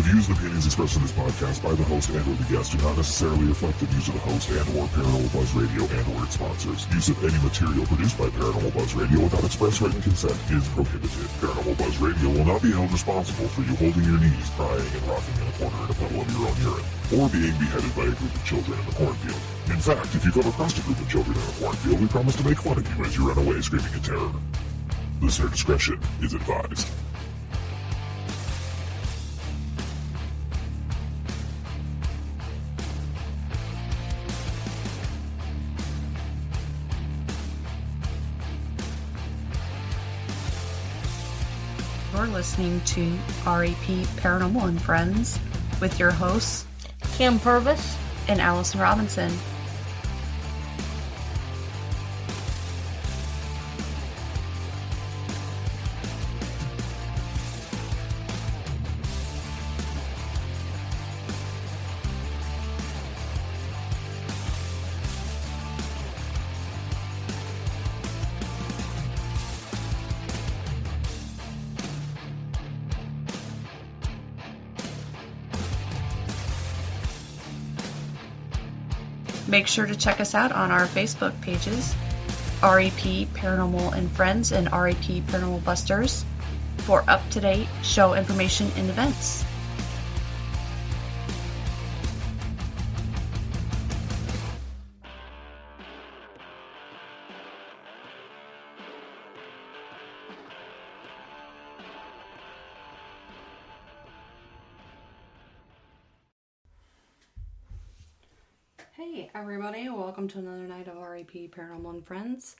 views and opinions expressed in this podcast by the host and or the guest do not necessarily reflect the views of the host and or Paranormal Buzz Radio and or its sponsors. Use of any material produced by Paranormal Buzz Radio without express written consent is prohibited. Paranormal Buzz Radio will not be held responsible for you holding your knees, crying, and rocking in a corner in a puddle of your own urine, or being beheaded by a group of children in the cornfield. In fact, if you come across a group of children in a cornfield, we promise to make fun of you as you run away screaming in terror. Listener discretion is advised. You're listening to REP Paranormal and Friends with your hosts, Kim Purvis and Allison Robinson. Make sure to check us out on our Facebook pages, REP Paranormal and Friends and REP Paranormal Busters, for up-to-date show information and events. Hey everybody, welcome to another night of REP Paranormal and Friends.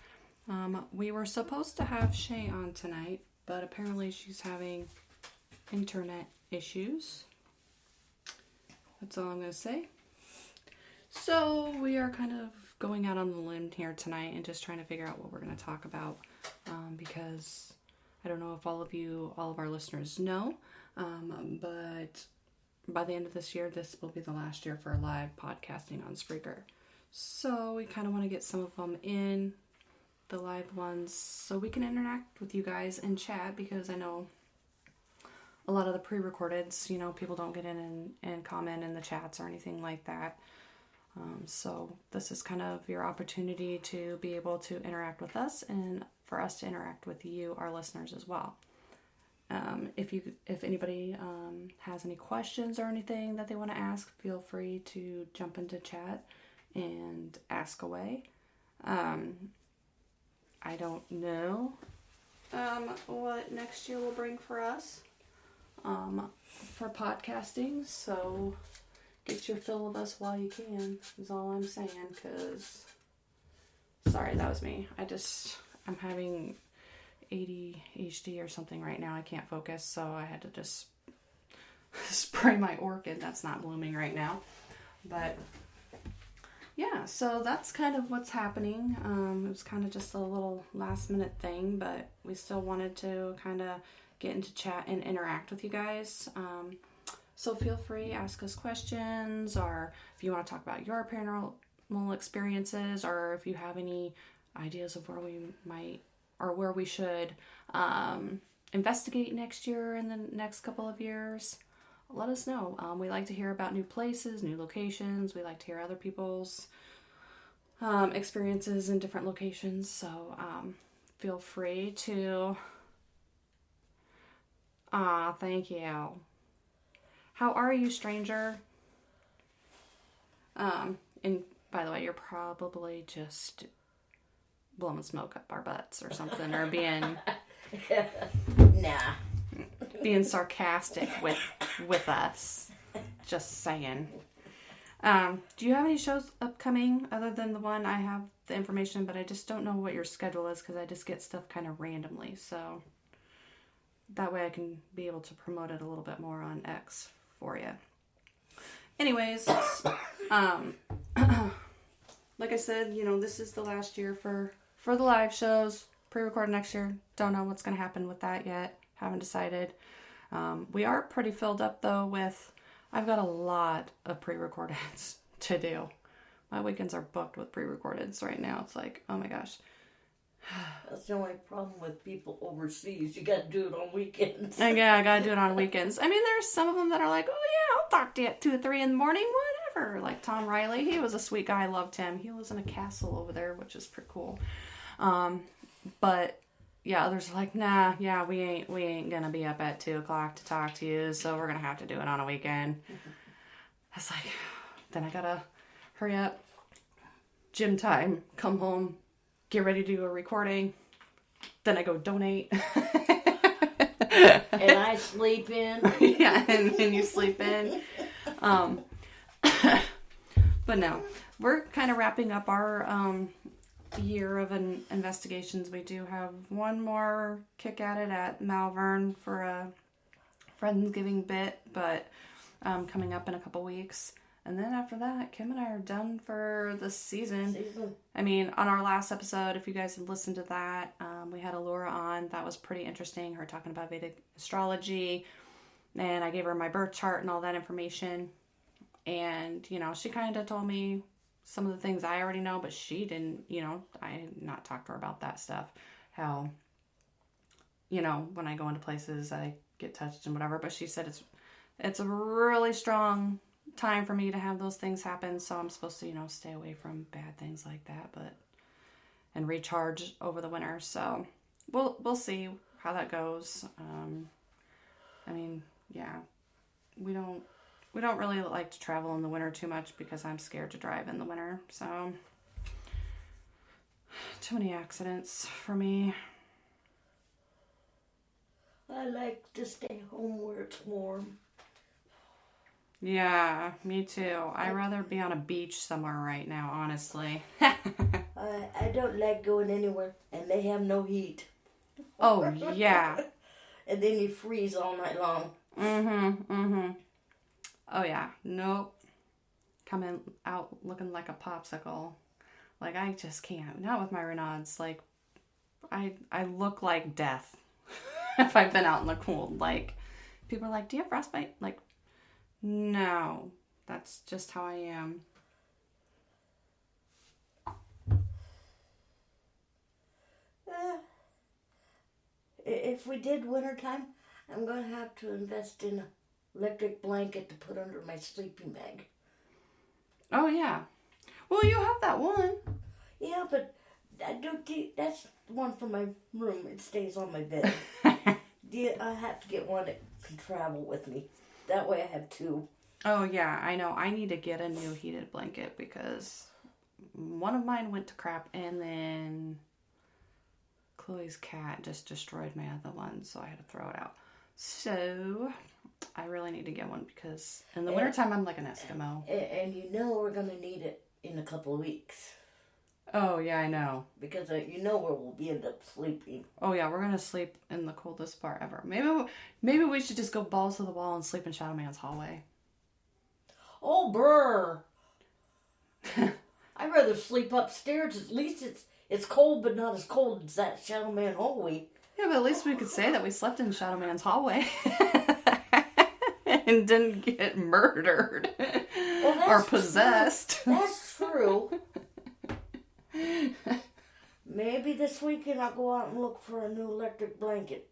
We were supposed to have Shay on tonight, but apparently she's having internet issues. That's all I'm going to say. So we are kind of going out on the limb here tonight and just trying to figure out what we're going to talk about, because I don't know if all of our listeners know, but by the end of this year, this will be the last year for live podcasting on Spreaker. So we kind of want to get some of them in, the live ones, so we can interact with you guys and chat, because I know a lot of the pre-recordeds, people don't get in and comment in the chats or anything like that. So this is kind of your opportunity to be able to interact with us and for us to interact with you, our listeners, as well. If anybody has any questions or anything that they want to ask, feel free to jump into chat and ask away. I don't know what next year will bring for us for podcasting, so get your fill of us while you can, is all I'm saying, because, sorry, that was me. I'm having ADHD or something right now. I can't focus, so I had to just spray my orchid that's not blooming right now. But yeah, so that's kind of what's happening. It was kind of just a little last minute thing, but we still wanted to kind of get into chat and interact with you guys. So feel free, ask us questions, or if you want to talk about your paranormal experiences, or if you have any ideas of where we might or where we should investigate next year and the next couple of years, let us know. We like to hear about new places, new locations. We like to hear other people's experiences in different locations. So feel free to... thank you. How are you, stranger? And by the way, you're probably just blowing smoke up our butts or something, or being being sarcastic with us. Just saying. Do you have any shows upcoming other than the one? I have the information, but I just don't know what your schedule is, because I just get stuff kind of randomly, so that way I can be able to promote it a little bit more on X for you. Anyways, like I said, this is the last year for the live shows. Pre-recorded next year. Don't know what's going to happen with that yet. Haven't decided. We are pretty filled up, though, I've got a lot of pre-recordeds to do. My weekends are booked with pre-recordeds right now. It's like, oh my gosh. That's the only problem with people overseas. You got to do it on weekends. Yeah, I gotta do it on weekends. I mean, there's some of them that are like, oh yeah, I'll talk to you at 2 or 3 in the morning, whatever. Like Tom Riley, he was a sweet guy. I loved him. He lives in a castle over there, which is pretty cool. But yeah, others are like, nah, yeah, we ain't gonna be up at 2 o'clock to talk to you, so we're gonna have to do it on a weekend. I was like, then I gotta hurry up, gym time, come home, get ready to do a recording. Then I go donate. And I sleep in. Yeah, and then you sleep in. But no, we're kind of wrapping up our year of investigations. We do have one more kick at it at Malvern for a Friendsgiving bit, but coming up in a couple weeks. And then after that, Kim and I are done for the season. I mean, on our last episode, if you guys have listened to that, we had Allura on. That was pretty interesting. Her talking about Vedic astrology. And I gave her my birth chart and all that information. And, you know, she kind of told me some of the things I already know, but she didn't, you know, I had not talked to her about that stuff. How, you know, when I go into places, I get touched and whatever. But she said it's a really strong time for me to have those things happen, so I'm supposed to, you know, stay away from bad things like that, and recharge over the winter. So we'll see how that goes. I mean, yeah, we don't really like to travel in the winter too much because I'm scared to drive in the winter. So too many accidents for me. I like to stay home where it's warm. Yeah, me too. I'd rather be on a beach somewhere right now, honestly. I don't like going anywhere, and they have no heat. Oh, yeah. And then you freeze all night long. Oh, yeah. Nope. Coming out looking like a popsicle. Like, I just can't. Not with my Renaud's. Like, I look like death if I've been out in the cold. Like, people are like, do you have frostbite? Like, no, that's just how I am. If we did wintertime, I'm going to have to invest in an electric blanket to put under my sleeping bag. Oh, yeah. Well, you have that one. Yeah, but that's the one for my room. It stays on my bed. I have to get one that can travel with me. That way I have 2. Oh, yeah, I know. I need to get a new heated blanket because one of mine went to crap and then Chloe's cat just destroyed my other one, so I had to throw it out. So I really need to get one because in the wintertime I'm like an Eskimo. And you know we're going to need it in a couple of weeks. Oh, yeah, I know. Because you know where we'll end up sleeping. Oh, yeah, we're going to sleep in the coldest part ever. Maybe we should just go balls to the wall and sleep in Shadow Man's hallway. Oh, brr. I'd rather sleep upstairs. At least it's cold, but not as cold as that Shadow Man hallway. Yeah, but at least we could say that we slept in Shadow Man's hallway. And didn't get murdered. Or possessed. That's true. Maybe this weekend I'll go out and look for a new electric blanket.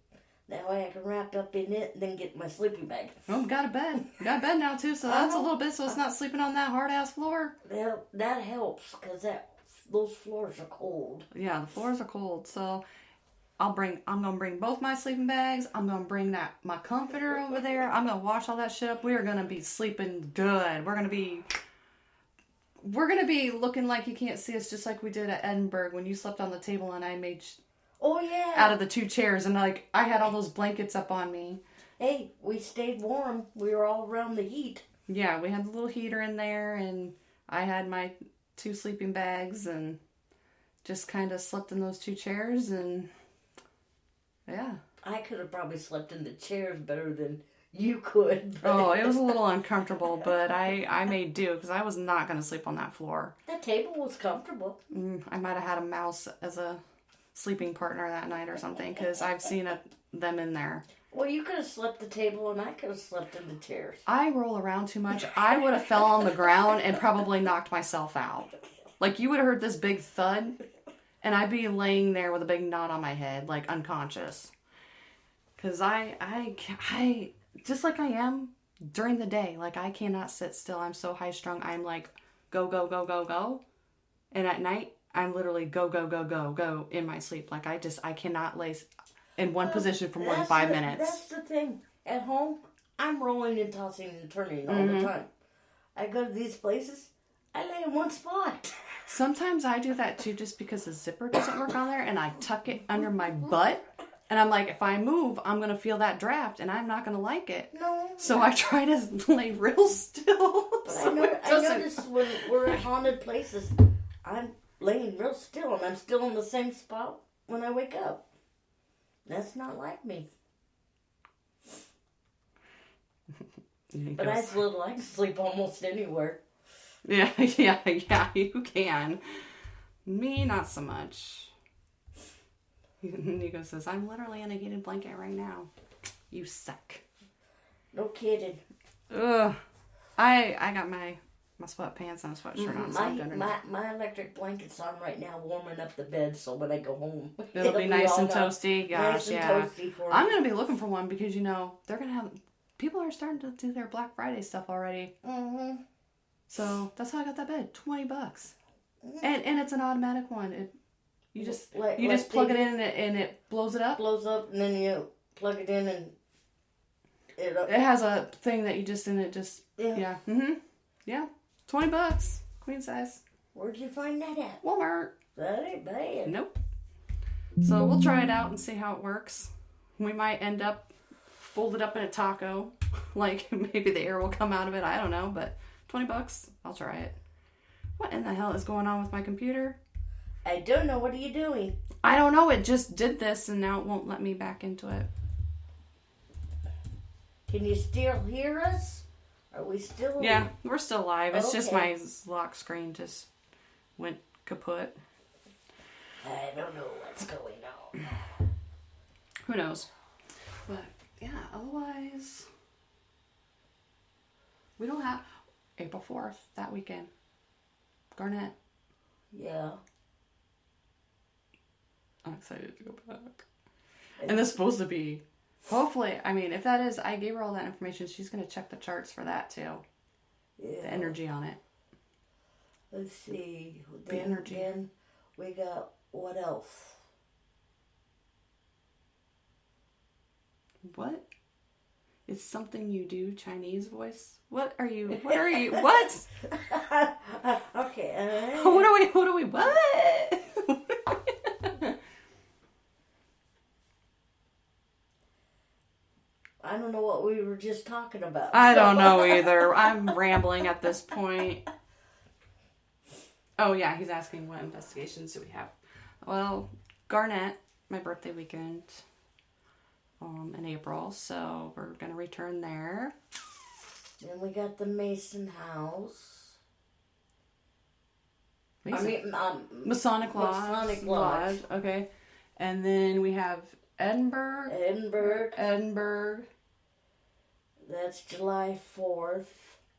That way I can wrap up in it and then get my sleeping bag. Oh, got a bed. Got a bed now too, so that's a little bit so it's not sleeping on that hard-ass floor. That helps, because those floors are cold. Yeah, the floors are cold, so I'm going to bring both my sleeping bags. I'm going to bring my comforter over there. I'm going to wash all that shit up. We are going to be sleeping good. We're going to be looking like you can't see us, just like we did at Edinburgh when you slept on the table and I made oh yeah out of the 2 chairs, and like I had all those blankets up on me. Hey, we stayed warm. We were all around the heat. Yeah, we had the little heater in there, and I had my 2 sleeping bags and just kind of slept in those 2 chairs, and yeah. I could have probably slept in the chairs better than you could. Oh, it was a little uncomfortable, but I made do because I was not going to sleep on that floor. That table was comfortable. I might have had a mouse as a sleeping partner that night or something, because I've seen them in there. Well, you could have slept the table and I could have slept in the chairs. I roll around too much. I would have fell on the ground and probably knocked myself out. Like, you would have heard this big thud, And I'd be laying there with a big knot on my head, like unconscious. Because I just like I am during the day, like I cannot sit still. I'm so high strung. I'm like, go, go, go, go, go. And at night, I'm literally go, go, go, go, go in my sleep. Like I cannot lay in one position for more than 5 minutes. That's the thing. At home, I'm rolling and tossing and turning all the time. I go to these places, I lay in one spot. Sometimes I do that too, just because the zipper doesn't work on there, and I tuck it under my butt. And I'm like, if I move, I'm going to feel that draft, and I'm not going to like it. No. So I try to lay real still. But I notice when we're at haunted places, I'm laying real still, and I'm still in the same spot when I wake up. That's not like me. But I would like to sleep almost anywhere. Yeah, you can. Me, not so much. Nico says, I'm literally in a heated blanket right now. You suck. No kidding. Ugh. I got my sweatpants and a sweatshirt on. My electric blanket's on right now, warming up the bed, so when I go home, it'll be nice and toasty. Gosh, nice and yeah. Toasty for I'm me. going to be looking for one because, they're going to have... People are starting to do their Black Friday stuff already. Mm-hmm. So that's how I got that bed. $20. Mm-hmm. And it's an automatic one. You just plug it in and it blows it up. Blows up, and then you plug it in and it has a thing that you just yeah. Mm-hmm. Yeah. $20. Queen size. Where'd you find that at? Walmart. That ain't bad. Nope. So we'll try it out and see how it works. We might end up folded up in a taco. Like maybe the air will come out of it. I don't know, but $20. I'll try it. What in the hell is going on with my computer? I don't know. What are you doing? I don't know. It just did this and now it won't let me back into it. Can you still hear us? Are we still? Yeah, we're still live. It's Okay. just my lock screen just went kaput. I don't know what's going on. Who knows? But yeah, otherwise, we don't have April 4th that weekend. Garnett. Yeah. I'm excited to go back. And this is supposed to be, hopefully, I mean, if that is, I gave her all that information. She's going to check the charts for that too. Yeah. The energy on it. Let's see. The energy. Then we got what else? What? It's something you do, Chinese voice? What? What? Okay. What? I don't know what we were just talking about. I don't know either. I'm rambling at this point. Oh yeah, he's asking what investigations do we have. Well, Garnett, my birthday weekend in April, so we're going to return there. Then we got the Mason House. Masonic Lodge. Okay. And then we have Edinburgh. That's July 4th.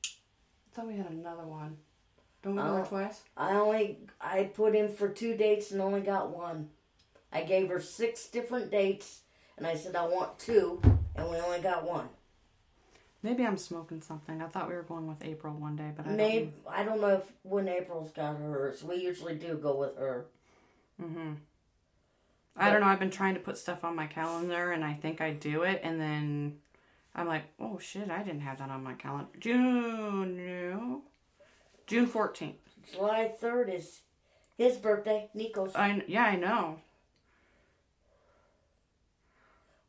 I thought we had another one. Don't we go there twice? I put in for 2 dates and only got one. I gave her 6 different dates and I said I want 2 and we only got one. Maybe I'm smoking something. I thought we were going with April one day, but I don't know if when April's got hers. We usually do go with her. Mm-hmm. I don't know. I've been trying to put stuff on my calendar, and I think I do it, and then I'm like, oh shit, I didn't have that on my calendar. June 14th. July 3rd is his birthday, Nico's. I know.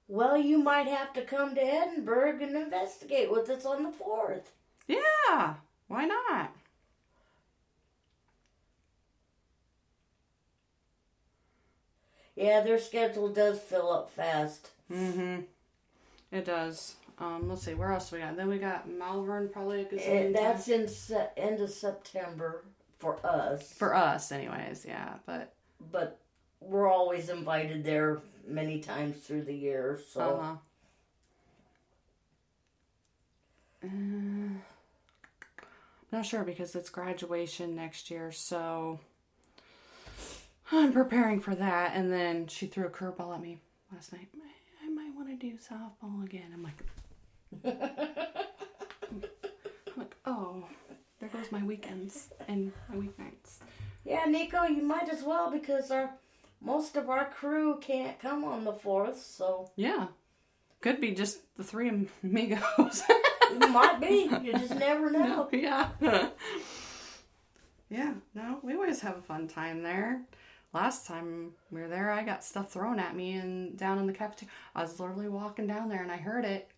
Well, you might have to come to Edinburgh and investigate with us on the 4th. Yeah, why not? Yeah, their schedule does fill up fast. Mm-hmm. It does. Let's see, where else we got? Then we got Malvern, probably a gazillion That's in end of September for us. For us, anyways, yeah. But we're always invited there many times through the year, so. Not sure because it's graduation next year, so I'm preparing for that. And then she threw a curveball at me last night. I might want to do softball again. I'm like, oh, there goes my weekends and my weeknights. Yeah, Nico, you might as well because most of our crew can't come on the 4th, so... Yeah. Could be just the 3 amigos. Might be. You just never know. No, yeah. Yeah, no, we always have a fun time there. Last time we were there, I got stuff thrown at me and down in the cafeteria. I was literally walking down there and I heard it.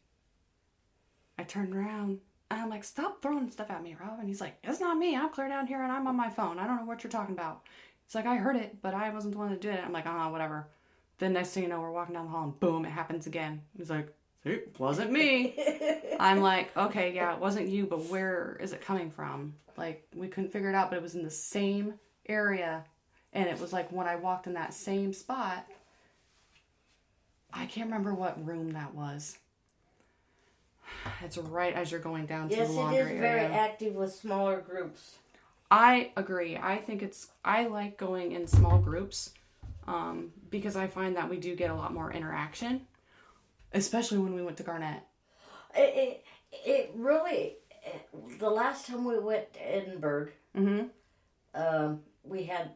I turned around and I'm like, stop throwing stuff at me, Rob. And he's like, it's not me. I'm clear down here and I'm on my phone. I don't know what you're talking about. He's like, I heard it, but I wasn't the one that did it. I'm like, whatever. Then next thing you know, we're walking down the hall and boom, it happens again. He's like, see, it wasn't me. I'm like, okay, yeah, it wasn't you, but where is it coming from? Like, we couldn't figure it out, but it was in the same area. And it was like when I walked in that same spot, I can't remember what room that was. It's right as you're going down to the laundry area. Yes, it is very active with smaller groups. I agree. I like going in small groups because I find that we do get a lot more interaction, especially when we went to Garnett. It really, the last time we went to Edinburgh, we had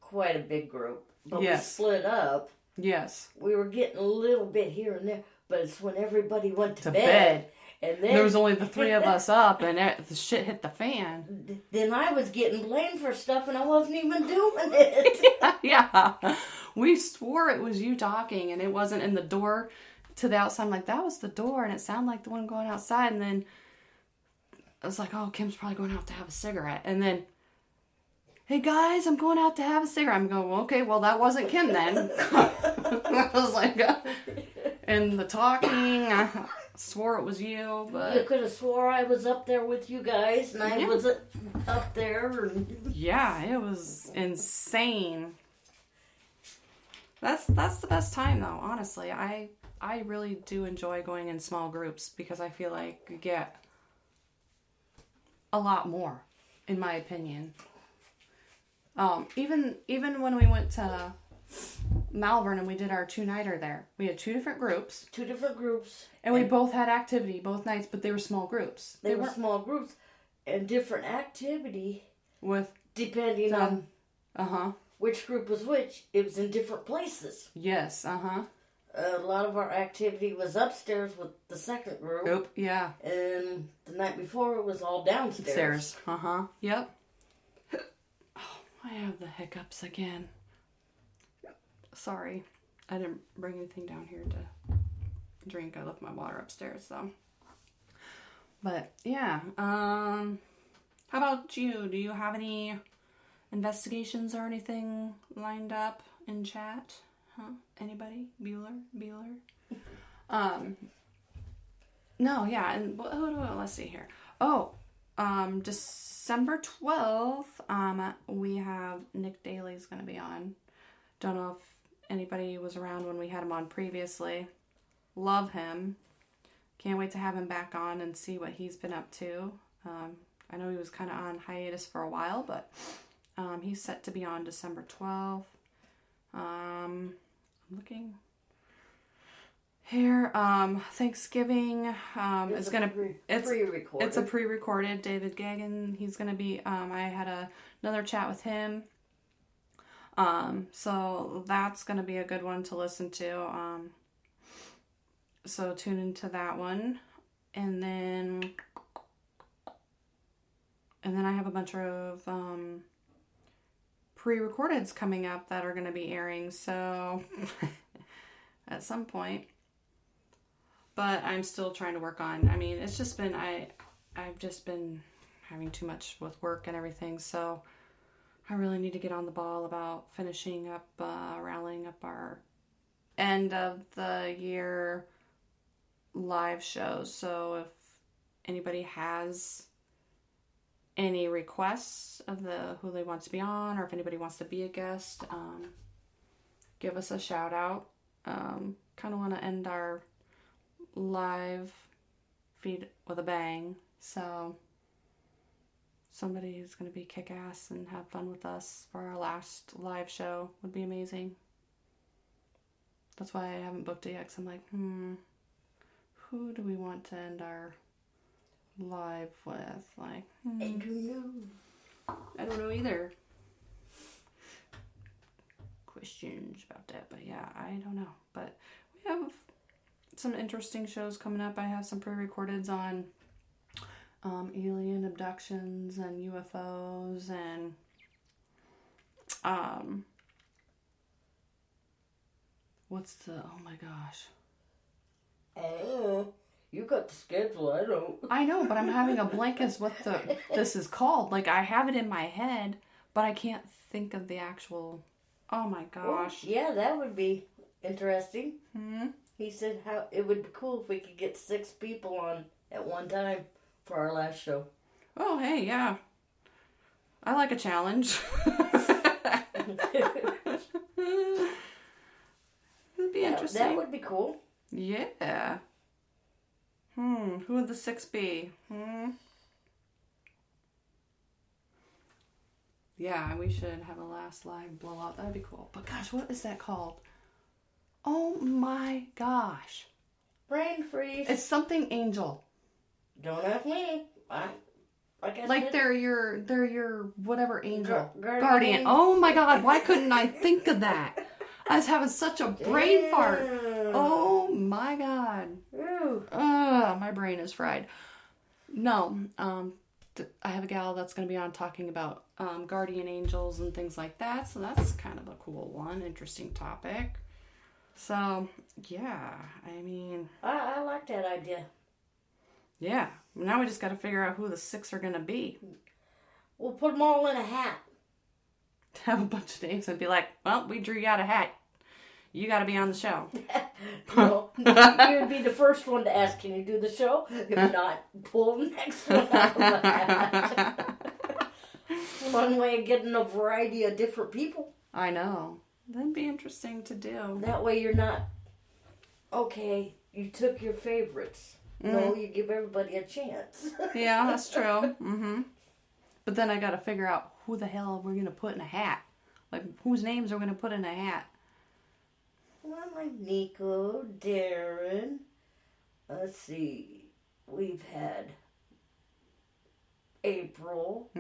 quite a big group, but we split up. Yes. We were getting a little bit here and there, but it's when everybody went to bed. And then there was only the 3 of us up, and the shit hit the fan. Then I was getting blamed for stuff, and I wasn't even doing it. Yeah. We swore it was you talking, and it wasn't in the door to the outside. I'm like, that was the door, and it sounded like the one going outside. And then I was like, oh, Kim's probably going out to have a cigarette. And then, hey, guys, I'm going out to have a cigarette. I'm going, well, okay, well, that wasn't Kim then. I was like, and the talking, I swore it was you, but... You could have swore I was up there with you guys, and I was up there. And... Yeah, it was insane. That's the best time, though, honestly. I really do enjoy going in small groups because I feel like you get a lot more, in my opinion. Even when we went to Malvern and we did our 2-nighter there, we had 2 different groups. 2 different groups. And we both had activity both nights, but they were small groups. They were small groups and different activity. With depending on which group was which. It was in different places. Yes, A lot of our activity was upstairs with the second group. Yeah. And the night before it was all downstairs. Yep. Oh, I have the hiccups again. Sorry. I didn't bring anything down here to drink. I left my water upstairs, though. But, yeah. How about you? Do you have any investigations or anything lined up in chat? Huh? Anybody? Bueller? No, yeah. And let's see here. Oh, December 12th, we have Nick Daly's going to be on. Don't know if anybody was around when we had him on previously. Love him. Can't wait to have him back on and see what he's been up to. I know he was kind of on hiatus for a while, but he's set to be on December 12th. I'm looking here. Thanksgiving is gonna pre-recorded. It's a pre-recorded. David Gagan. He's gonna be. I had another chat with him. So that's gonna be a good one to listen to. So tune into that one, and then I have a bunch of pre-recordeds coming up that are going to be airing, so at some point. But I'm still trying to work on, it's just been, I've just been having too much with work and everything, so I really need to get on the ball about finishing up, rallying up our end of the year live shows. So if anybody has any requests of who they want to be on, or if anybody wants to be a guest, give us a shout out. Kind of want to end our live feed with a bang, so somebody who's going to be kick-ass and have fun with us for our last live show would be amazing. That's why I haven't booked it yet, because I'm like, who do we want to end our live with? Like, I don't know. I don't know either. Questions about that, but yeah, I don't know. But we have some interesting shows coming up. I have some pre-recordeds on alien abductions and UFOs and oh my gosh. Oh, you got the schedule, I don't. I know, but I'm having a blank as what this is called. Like, I have it in my head, but I can't think of the actual. Oh my gosh. Well, yeah, that would be interesting. Hmm? He said how it would be cool if we could get 6 people on at one time for our last show. Oh, hey, yeah. I like a challenge. It'd be interesting. That would be cool. Yeah. Who would the 6 be? Yeah, we should have a last live blowout. That'd be cool. But gosh, what is that called? Oh my gosh. Brain freeze. It's something angel. Don't ask me. I guess Like they're your whatever angel. Guardian. Guardian. Oh my god, why couldn't I think of that? I was having such a brain fart. Oh my god. Ooh. My brain is fried. No, I have a gal that's going to be on talking about guardian angels and things like that. So that's kind of a cool one. Interesting topic. So, yeah, I mean... I like that idea. Yeah. Now we just got to figure out who the 6 are going to be. We'll put them all in a hat. Have a bunch of names and be like, well, we drew you out a hat. You got to be on the show. No, you would be the first one to ask, can you do the show? If not, pull the next one out of the hat. One way of getting a variety of different people. I know. That'd be interesting to do. That way you're not, okay, you took your favorites. No, you give everybody a chance. Yeah, that's true. But then I got to figure out who the hell we're going to put in a hat. Like, whose names are we going to put in a hat? Well, like Nico, Darren. Let's see. We've had April.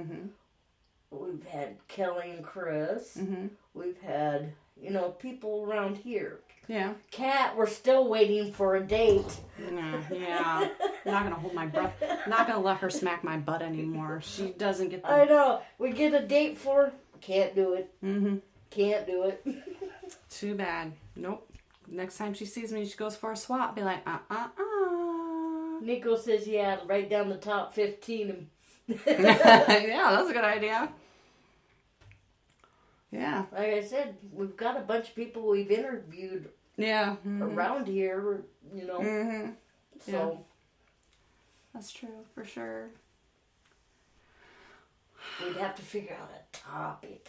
We've had Kelly and Chris. We've had, people around here. Yeah. Kat, we're still waiting for a date. Yeah. I'm not going to hold my breath. I'm not going to let her smack my butt anymore. She doesn't get the... I know. We get a date for her. Can't do it. Can't do it. Too bad. Nope. Next time she sees me, she goes for a swap. Be like, Nico says, yeah, write down the top 15 and... Yeah, that's a good idea. Yeah. Like I said, we've got a bunch of people we've interviewed around here, So. Yeah. That's true, for sure. We'd have to figure out a topic.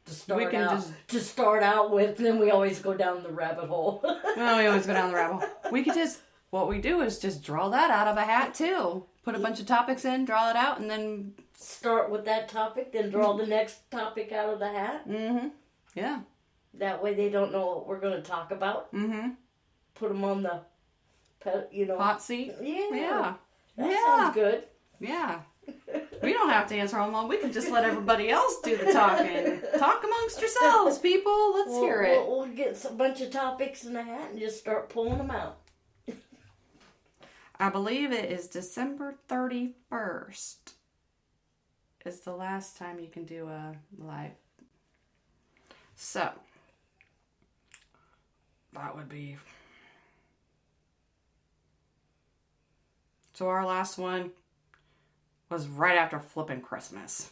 To start out with, then we always go down the rabbit hole. Well, we always go down the rabbit hole. We could what we do is just draw that out of a hat, too. Put a bunch of topics in, draw it out, and then... Start with that topic, then draw the next topic out of the hat. Yeah. That way they don't know what we're going to talk about. Put them on the, hot seat? Yeah. That sounds good. Yeah. We don't have to answer them all. We can just let everybody else do the talking. Talk amongst yourselves, people. Let's hear it. We'll get a bunch of topics in the hat and just start pulling them out. I believe it is December 31st is the last time you can do a live. So, that would be... So our last one was right after flipping Christmas.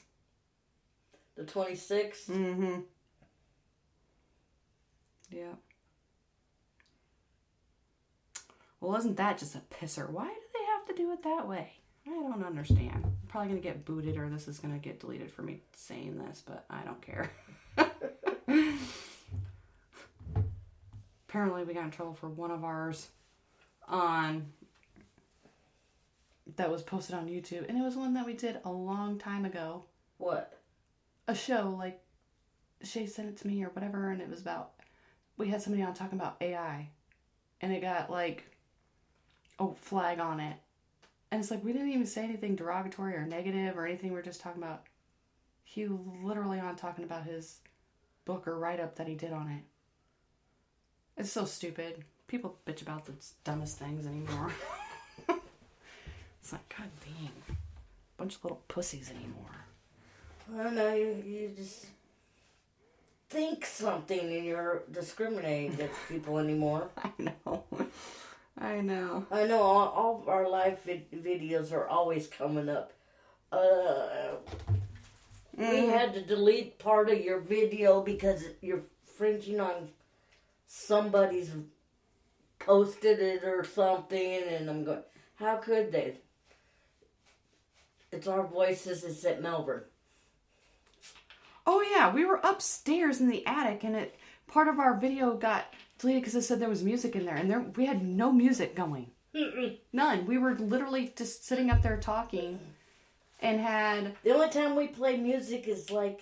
The 26th? Yeah. Well, isn't that just a pisser? Why do they have to do it that way? I don't understand. I'm probably going to get booted or this is going to get deleted for me saying this, but I don't care. Apparently we got in trouble for one of ours on that was posted on YouTube, and it was one that we did a long time ago. What? A show, like, Shay sent it to me or whatever, and it was about, we had somebody on talking about AI, and it got, like, a flag on it. And it's like, we didn't even say anything derogatory or negative or anything. We're just talking about, he literally on talking about his book or write-up that he did on it. It's so stupid. People bitch about the dumbest things anymore. It's like, god dang. Bunch of little pussies anymore. I don't know, you just think something and you're discriminating against people anymore. I know. I know. I know, all of our live videos are always coming up. We had to delete part of your video because you're fringing on somebody's posted it or something, and I'm going, how could they? It's our voices, it's at Melbourne. Oh yeah, we were upstairs in the attic, and part of our video got deleted because it said there was music in there, and we had no music going. None. We were literally just sitting up there talking, and had... The only time we play music is like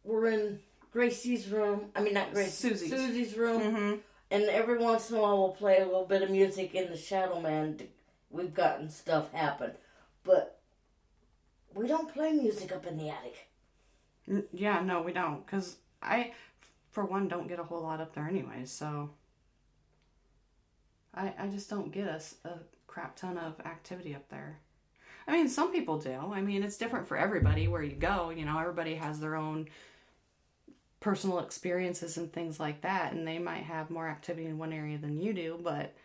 we're in Gracie's room. I mean, not Gracie. Susie's room. Mm-hmm. And every once in a while we'll play a little bit of music in the Shadow Man. We've gotten stuff happen. But we don't play music up in the attic. Yeah, no, we don't. Because I, for one, don't get a whole lot up there anyways, so... I just don't get a crap ton of activity up there. I mean, some people do. I mean, it's different for everybody where you go. You know, everybody has their own personal experiences and things like that, and they might have more activity in one area than you do, but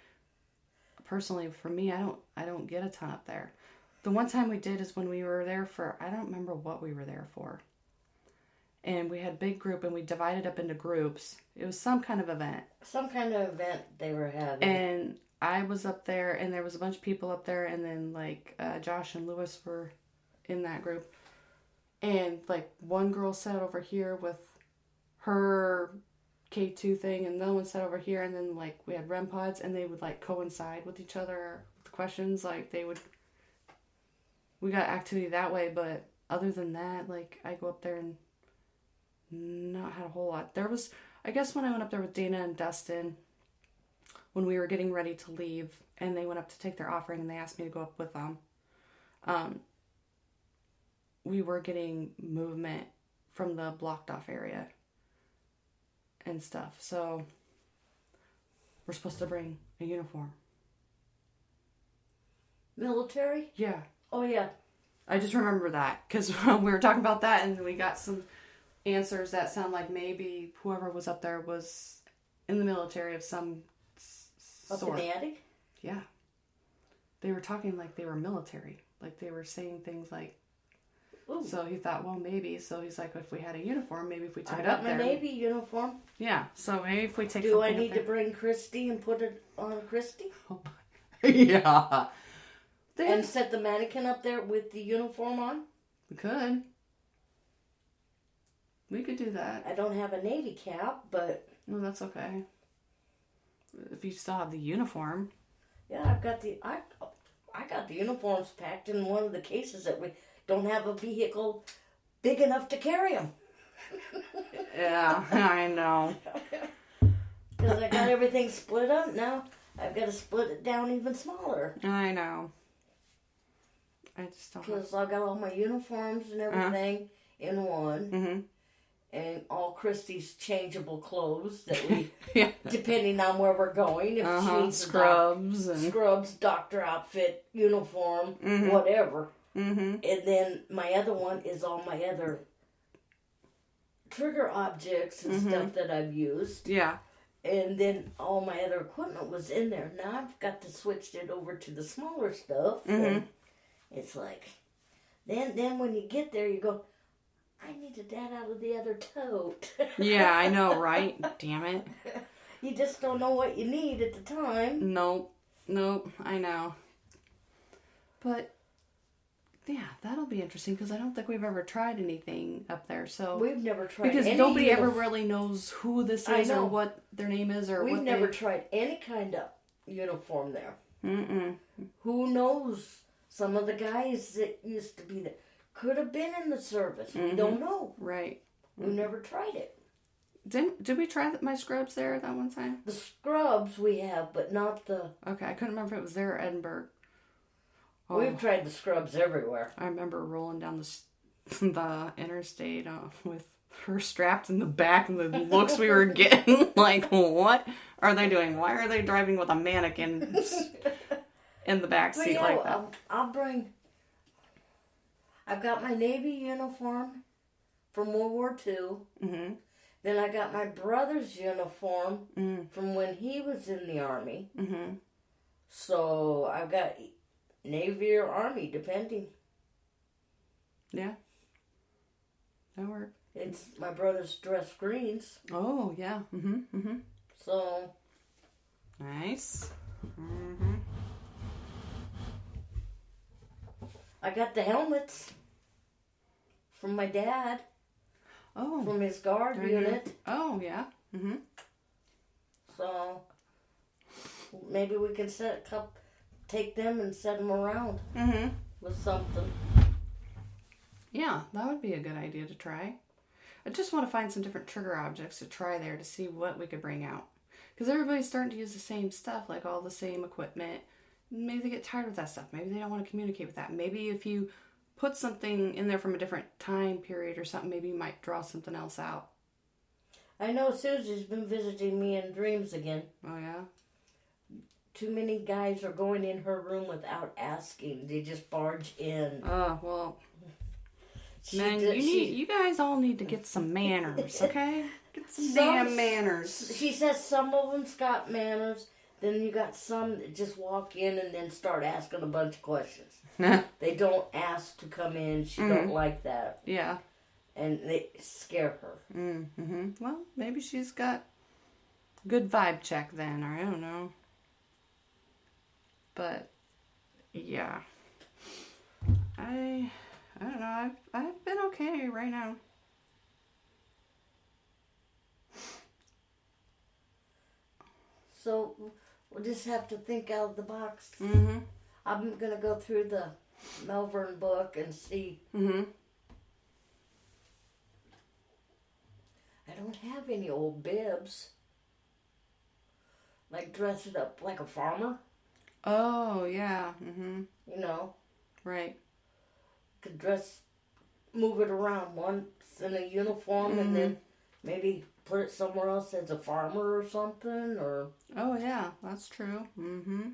personally, for me, I don't get a ton up there. The one time we did is when we were there for, I don't remember what we were there for. And we had a big group, and we divided up into groups. It was some kind of event. Some kind of event they were having. And I was up there, and there was a bunch of people up there, and then, like, Josh and Lewis were in that group. And, like, one girl sat over here with her K2 thing, and the other one sat over here, and then, like, we had REM pods, and they would, like, coincide with each other with questions. Like, we got activity that way, but other than that, like, I go up there and not had a whole lot. There was, I guess when I went up there with Dana and Dustin, when we were getting ready to leave, and they went up to take their offering, and they asked me to go up with them, we were getting movement from the blocked off area and stuff. So we're supposed to bring a uniform. Military? Yeah. Oh, yeah. I just remember that because we were talking about that, and we got some answers that sound like maybe whoever was up there was in the military of some sort. Up in the attic? Yeah. They were talking like they were military. Like they were saying things like, ooh. So he thought, well, maybe. So he's like, if we had a uniform, maybe if we took it up there. I got my Navy uniform. Yeah. So maybe if we take Do I need to bring Christy and put it on Christy? Yeah. And set the mannequin up there with the uniform on? We could. We could do that. I don't have a Navy cap, but... No, that's okay. If you still have the uniform. Yeah, I've got I got the uniforms packed in one of the cases that we don't have a vehicle big enough to carry them. Yeah, I know. Because I got everything split up now. I've got to split it down even smaller. I know. I just don't. Because I got all my uniforms and everything in one. Mm-hmm. And all Christy's changeable clothes that we, yeah. depending on where we're going, if she needs scrubs, doctor outfit, uniform, whatever. Mm-hmm. And then my other one is all my other trigger objects and stuff that I've used. Yeah. And then all my other equipment was in there. Now I've got to switch it over to the smaller stuff. And it's like, then when you get there, you go, I needed that out of the other tote. Yeah, I know, right? Damn it. You just don't know what you need at the time. Nope, I know. But, yeah, that'll be interesting because I don't think we've ever tried anything up there. So we've never tried because nobody ever really knows who this is or what their name is or we've never tried any kind of uniform there. Mm-mm. Who knows Some of the guys that used to be there could have been in the service. Mm-hmm. We don't know. Right. We never tried it. Did we try my scrubs there that one time? The scrubs we have, but not the... Okay, I couldn't remember if it was there or Edinburgh. Oh, We've tried the scrubs everywhere. I remember rolling down the interstate with her strapped in the back, and the looks we were getting, like, what are they doing? Why are they driving with a mannequin in the back seat like that? I've got my Navy uniform from World War II. Mm-hmm. Then I got my brother's uniform from when he was in the Army. Mm-hmm. So I've got Navy or Army, depending. Yeah. That worked. It's my brother's dress greens. Oh, yeah. Mm-hmm. Mm-hmm. So. Nice. Mm-hmm. I got the helmets from my dad. Oh. From his guard unit. Oh, yeah. Mm-hmm. So maybe we can take them and set them around with something. Yeah, that would be a good idea to try. I just want to find some different trigger objects to try there to see what we could bring out. Because everybody's starting to use the same stuff, like all the same equipment. Maybe they get tired of that stuff. Maybe they don't want to communicate with that. Maybe if you put something in there from a different time period or something, maybe you might draw something else out. I know Susie's been visiting me in dreams again. Oh, yeah? Too many guys are going in her room without asking. They just barge in. Oh, well. Man, you guys all need to get some manners, okay? Get some damn manners. She says some of them's got manners. Then you got some that just walk in and then start asking a bunch of questions. They don't ask to come in. She don't like that. Yeah. And they scare her. Mm-hmm. Well, maybe she's got good vibe check then, or I don't know. But, yeah. I don't know. I've been okay right now. So, we'll just have to think out of the box. Mm-hmm. I'm going to go through the Malvern book and see. Mm-hmm. I don't have any old bibs. Like dressed up like a farmer. Oh, yeah. Mm-hmm. You know. Right. Could move it around once in a uniform and then maybe put it somewhere else as a farmer or something, or... Oh, yeah, that's true. Mm-hmm.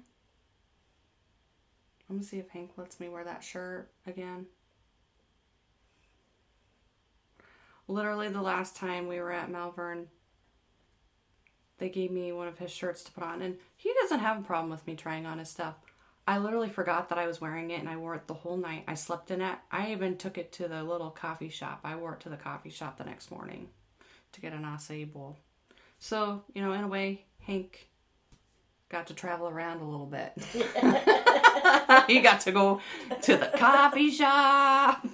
I'm gonna see if Hank lets me wear that shirt again. Literally the last time we were at Malvern, they gave me one of his shirts to put on, and he doesn't have a problem with me trying on his stuff. I literally forgot that I was wearing it, and I wore it the whole night. I slept in it. I even took it to the little coffee shop. I wore it to the coffee shop the next morning to get an acai bowl. So, in a way, Hank got to travel around a little bit. He got to go to the coffee shop.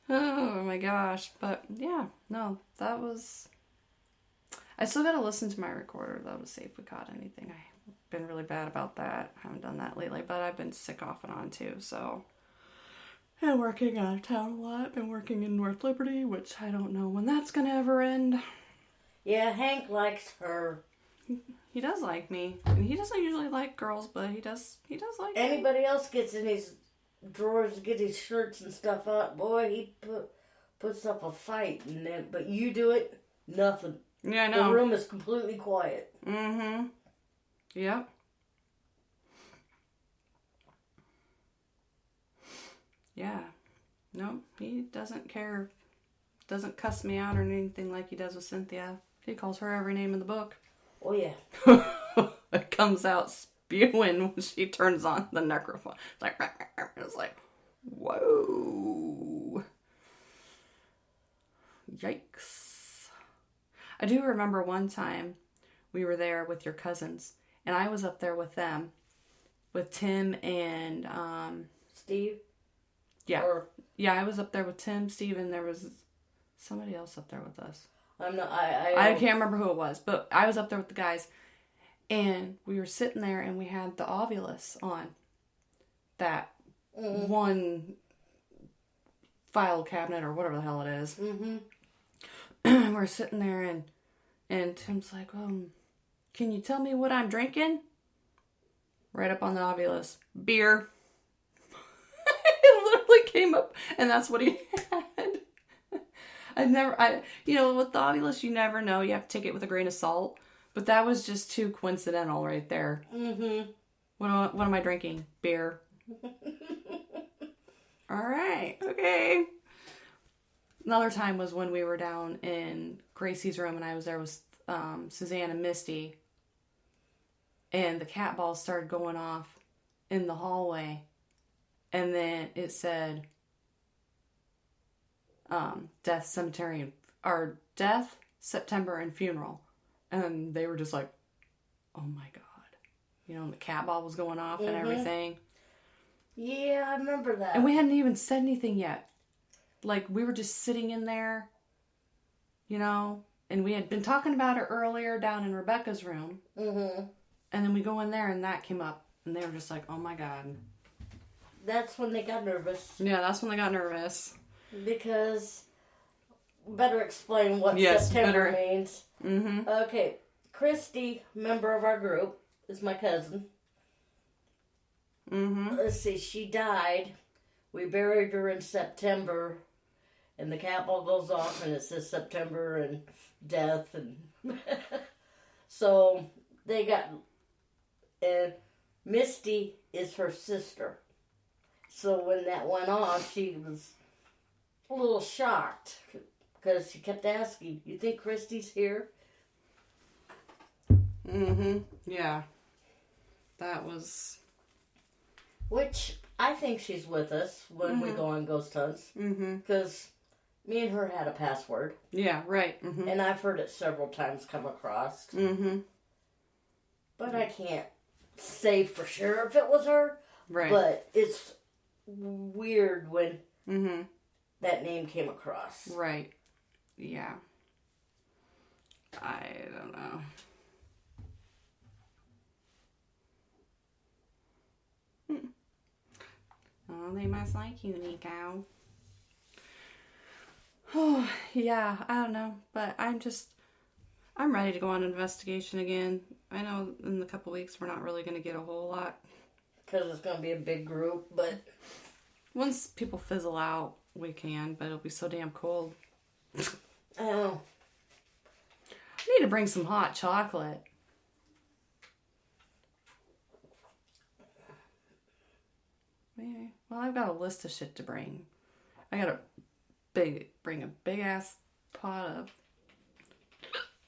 Oh my gosh. But yeah, no, that was... I still gotta listen to my recorder though to see if we caught anything. I've been really bad about that. I haven't done that lately, but I've been sick off and on too, so... And working out of town a lot. Been working in North Liberty, which I don't know when that's gonna ever end. Yeah, Hank likes her. He does like me. And he doesn't usually like girls, but he does like Anybody me. else gets in his drawers to get his shirts and stuff out, boy, he puts up a fight. But you do it, nothing. Yeah, I know. The room is completely quiet. Mm-hmm. Yep. Yeah. No, he doesn't care. Doesn't cuss me out or anything like he does with Cynthia. He calls her every name in the book. Oh, yeah. It comes out spewing when she turns on the necrophone. It's like, whoa. Yikes. I do remember one time we were there with your cousins, and I was up there with them, with Tim and, Steve? Yeah. Yeah, I was up there with Tim, Steve, and there was somebody else up there with us. I can't remember who it was, but I was up there with the guys, and we were sitting there, and we had the Ovilus on, that one file cabinet or whatever the hell it is. Mm-hmm. We're sitting there and Tim's like, can you tell me what I'm drinking? Right up on the Ovilus. Beer. It literally came up, and that's what he had. With the Ovilus, you never know. You have to take it with a grain of salt. But that was just too coincidental right there. Mm-hmm. What am I drinking? Beer. All right. Okay. Another time was when we were down in Gracie's room, and I was there with Suzanne and Misty. And the cat balls started going off in the hallway. And then it said, death, cemetery, or death, September, and funeral. And they were just like, oh my God. And the cat ball was going off and everything. Yeah, I remember that. And we hadn't even said anything yet. Like, we were just sitting in there, and we had been talking about it earlier down in Rebecca's room. Mm-hmm. And then we go in there and that came up. And they were just like, oh my God. That's when they got nervous. Yeah, that's when they got nervous. Because, better explain what September means. Mm-hmm. Okay, Christy, member of our group, is my cousin. Mm-hmm. Let's see, she died. We buried her in September. And the cat ball goes off and it says September and death. And so they got... And Misty is her sister. So when that went off, she was a little shocked. Because she kept asking, you think Christy's here? Mm-hmm. Yeah. That was... Which, I think she's with us when we go on ghost hunts. Because me and her had a password. Yeah, right. Mm-hmm. And I've heard it several times come across. Mm-hmm. But I can't say for sure if it was her. Right. But it's weird when that name came across. Right. Yeah. I don't know. Oh, they must like you, Nico. Oh, yeah, I don't know. But I'm ready to go on an investigation again. I know in a couple weeks we're not really going to get a whole lot. Because it's going to be a big group, but... Once people fizzle out, we can, but it'll be so damn cold. Oh. I need to bring some hot chocolate. Maybe. Well, I've got a list of shit to bring. I gotta bring a big ass pot of...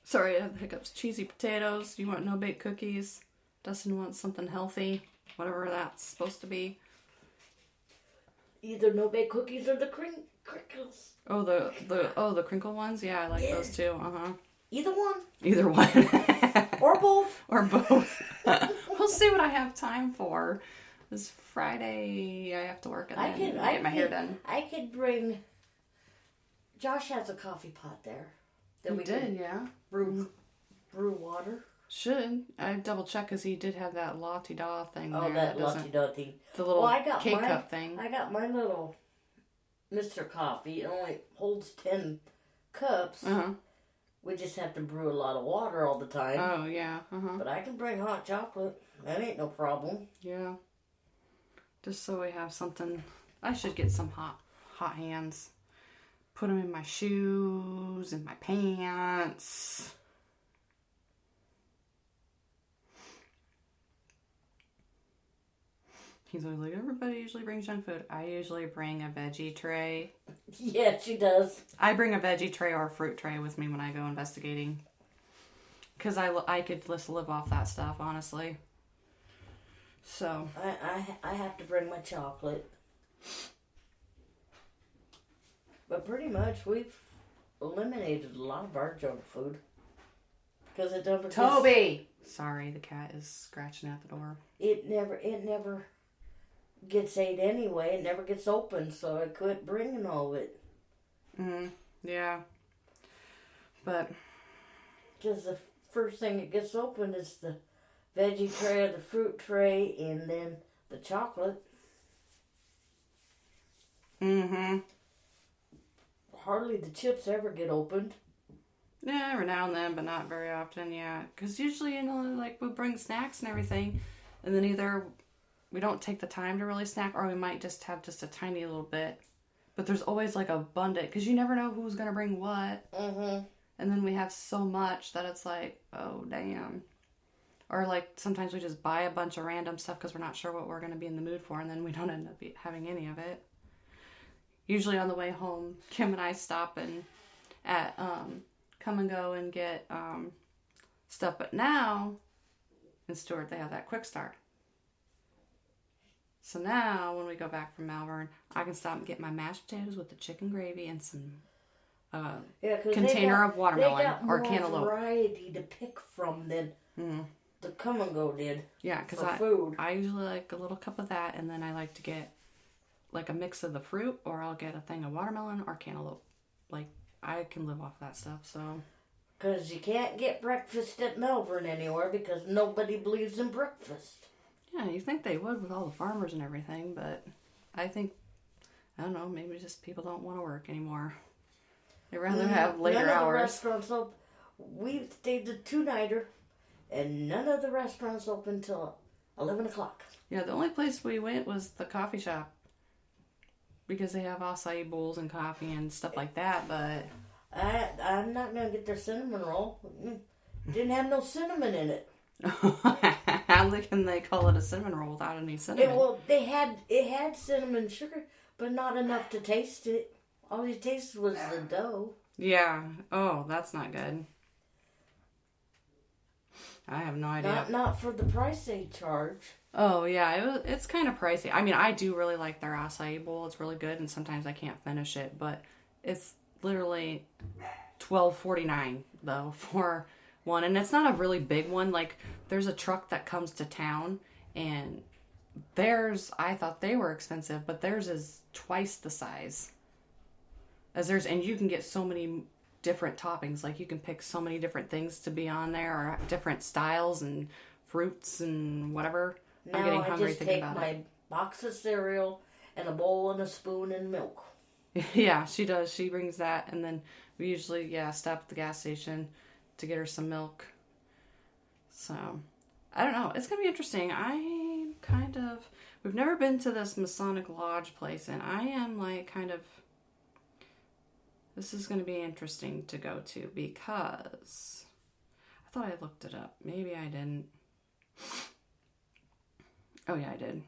Sorry, I have the hiccups. Cheesy potatoes. You want no-bake cookies? Dustin wants something healthy. Whatever that's supposed to be. Either no-bake cookies or the crinkles. Oh, the crinkle ones? Yeah, I like those too. Uh-huh. Either one. Either one. Or both. Or both. We'll see what I have time for. This Friday, I have to work and then get my hair done. I could bring... Josh has a coffee pot there. He did, yeah. Brew water. Should. I double check because he did have that la-ti-da thing there. Oh, that la-ti-da thing. The little K-cup thing. I got my little Mr. Coffee. It only holds 10 cups. Uh-huh. We just have to brew a lot of water all the time. Oh, yeah. Uh-huh. But I can bring hot chocolate. That ain't no problem. Yeah. Just so we have something. I should get some hot hands. Put them in my shoes and my pants. He's always like, everybody usually brings junk food. I usually bring a veggie tray. Yeah, she does. I bring a veggie tray or a fruit tray with me when I go investigating. Because I could just live off that stuff, honestly. So. I have to bring my chocolate. But pretty much we've eliminated a lot of our junk food. Because it doesn't... Toby! Sorry, the cat is scratching at the door. It never gets ate anyway. It never gets opened, so I quit bringing all of it. Yeah. But... Because the first thing that gets opened is the veggie tray or the fruit tray and then the chocolate. Mm-hmm. Hardly the chips ever get opened. Yeah, every now and then, but not very often, yeah. Because usually, like, we bring snacks and everything, and then either we don't take the time to really snack, or we might just have just a tiny little bit. But there's always, like, abundant, because you never know who's going to bring what. Mm-hmm. And then we have so much that it's like, oh, damn. Or, like, sometimes we just buy a bunch of random stuff because we're not sure what we're going to be in the mood for, and then we don't end up having any of it. Usually on the way home, Kim and I stop at Come and Go and get stuff. But now, in Stewart, they have that quick start. So now, when we go back from Malvern, I can stop and get my mashed potatoes with the chicken gravy and some container of watermelon or cantaloupe. They got more variety to pick from than the Come and Go did. Yeah, because I usually like a little cup of that, and then I like to get like a mix of the fruit, or I'll get a thing of watermelon or cantaloupe. Like, I can live off that stuff, so. Because you can't get breakfast at Malvern anywhere because nobody believes in breakfast. Yeah, you think they would with all the farmers and everything, but I think, I don't know, maybe just people don't want to work anymore. They'd rather have later hours. None of the restaurants open. We stayed the 2-nighter, and none of the restaurants open until 11 o'clock. Yeah, the only place we went was the coffee shop. Because they have acai bowls and coffee and stuff like that, but... I'm not going to get their cinnamon roll. Didn't have no cinnamon in it. How can they call it a cinnamon roll without any cinnamon? It had cinnamon sugar, but not enough to taste it. All you tasted was the dough. Yeah. Oh, that's not good. I have no idea. Not for the price they charge. Oh, yeah. It's kind of pricey. I mean, I do really like their acai bowl. It's really good, and sometimes I can't finish it, but it's literally $12.49 though for one, and it's not a really big one. Like, there's a truck that comes to town, and I thought they were expensive, but theirs is twice the size as theirs, and you can get so many different toppings. Like, you can pick so many different things to be on there, or different styles and fruits and whatever. Now I'm getting hungry thinking about it. I just take my box of cereal and a bowl and a spoon and milk. Yeah, she does. She brings that, and then we usually, stop at the gas station to get her some milk. So, I don't know. It's going to be interesting. We've never been to this Masonic Lodge place, and I am this is going to be interesting to go to, because I thought I looked it up. Maybe I didn't. Oh, yeah, I did.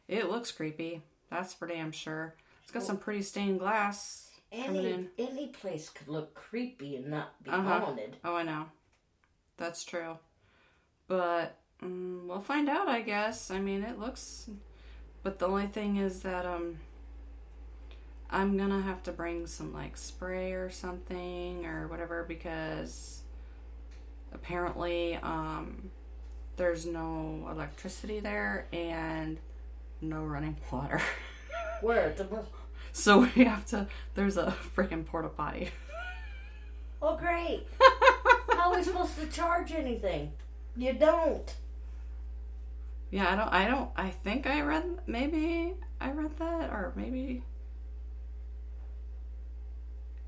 It looks creepy. That's for damn sure. It's got some pretty stained glass coming in. Any place could look creepy and not be haunted. Oh, I know. That's true. But we'll find out, I guess. I mean, it looks... But the only thing is that I'm gonna have to bring some, like, spray or something or whatever, because apparently there's no electricity there and no running water. Where? At the bus? So we have to... There's a freaking porta potty. Oh, great. How are we supposed to charge anything? You don't. Yeah, I think I read... Maybe I read that, or maybe...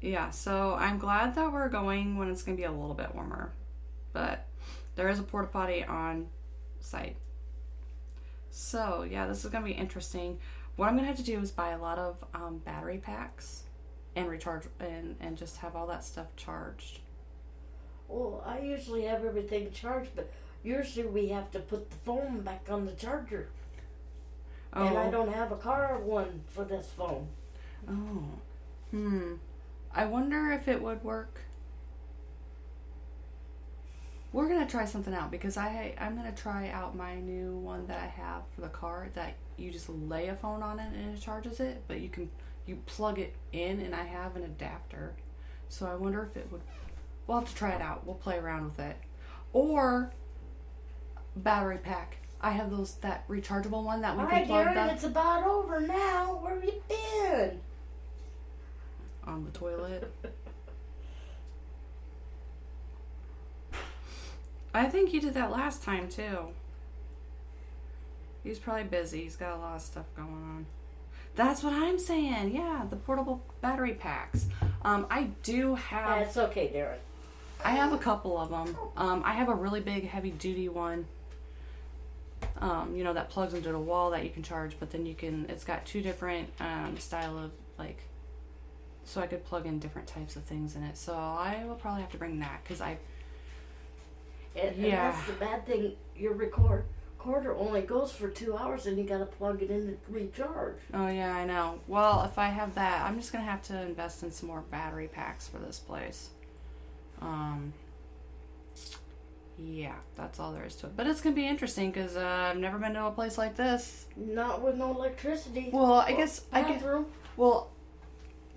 Yeah, so I'm glad that we're going when it's going to be a little bit warmer. But there is a porta potty on site. So, yeah, this is going to be interesting. What I'm going to have to do is buy a lot of battery packs and recharge and just have all that stuff charged. Well, I usually have everything charged, but usually we have to put the phone back on the charger. Oh. And I don't have a car one for this phone. Oh. I wonder if it would work. We're going to try something out, because I'm going to try out my new one that I have for the car, that you just lay a phone on it and it charges it, but you plug it in, and I have an adapter. So I wonder if it would... We'll have to try it out. We'll play around with it. Or battery pack. I have that rechargeable one that we can plug up. Darren, it's about over now. Where have you been? On the toilet. I think you did that last time too. He's probably busy. He's got a lot of stuff going on. That's what I'm saying. Yeah, the portable battery packs. I do have... That's okay, Darren. I have a couple of them. I have a really big heavy-duty one. That plugs into the wall that you can charge, but then it's got two different style of, like... So I could plug in different types of things in it. So I will probably have to bring that, because And that's the bad thing. Your recorder only goes for 2 hours, and you got to plug it in to recharge. Oh, yeah, I know. Well, if I have that, I'm just going to have to invest in some more battery packs for this place. Yeah, that's all there is to it. But it's going to be interesting, because I've never been to a place like this. Not with no electricity. Well, I guess... Bathroom. Well,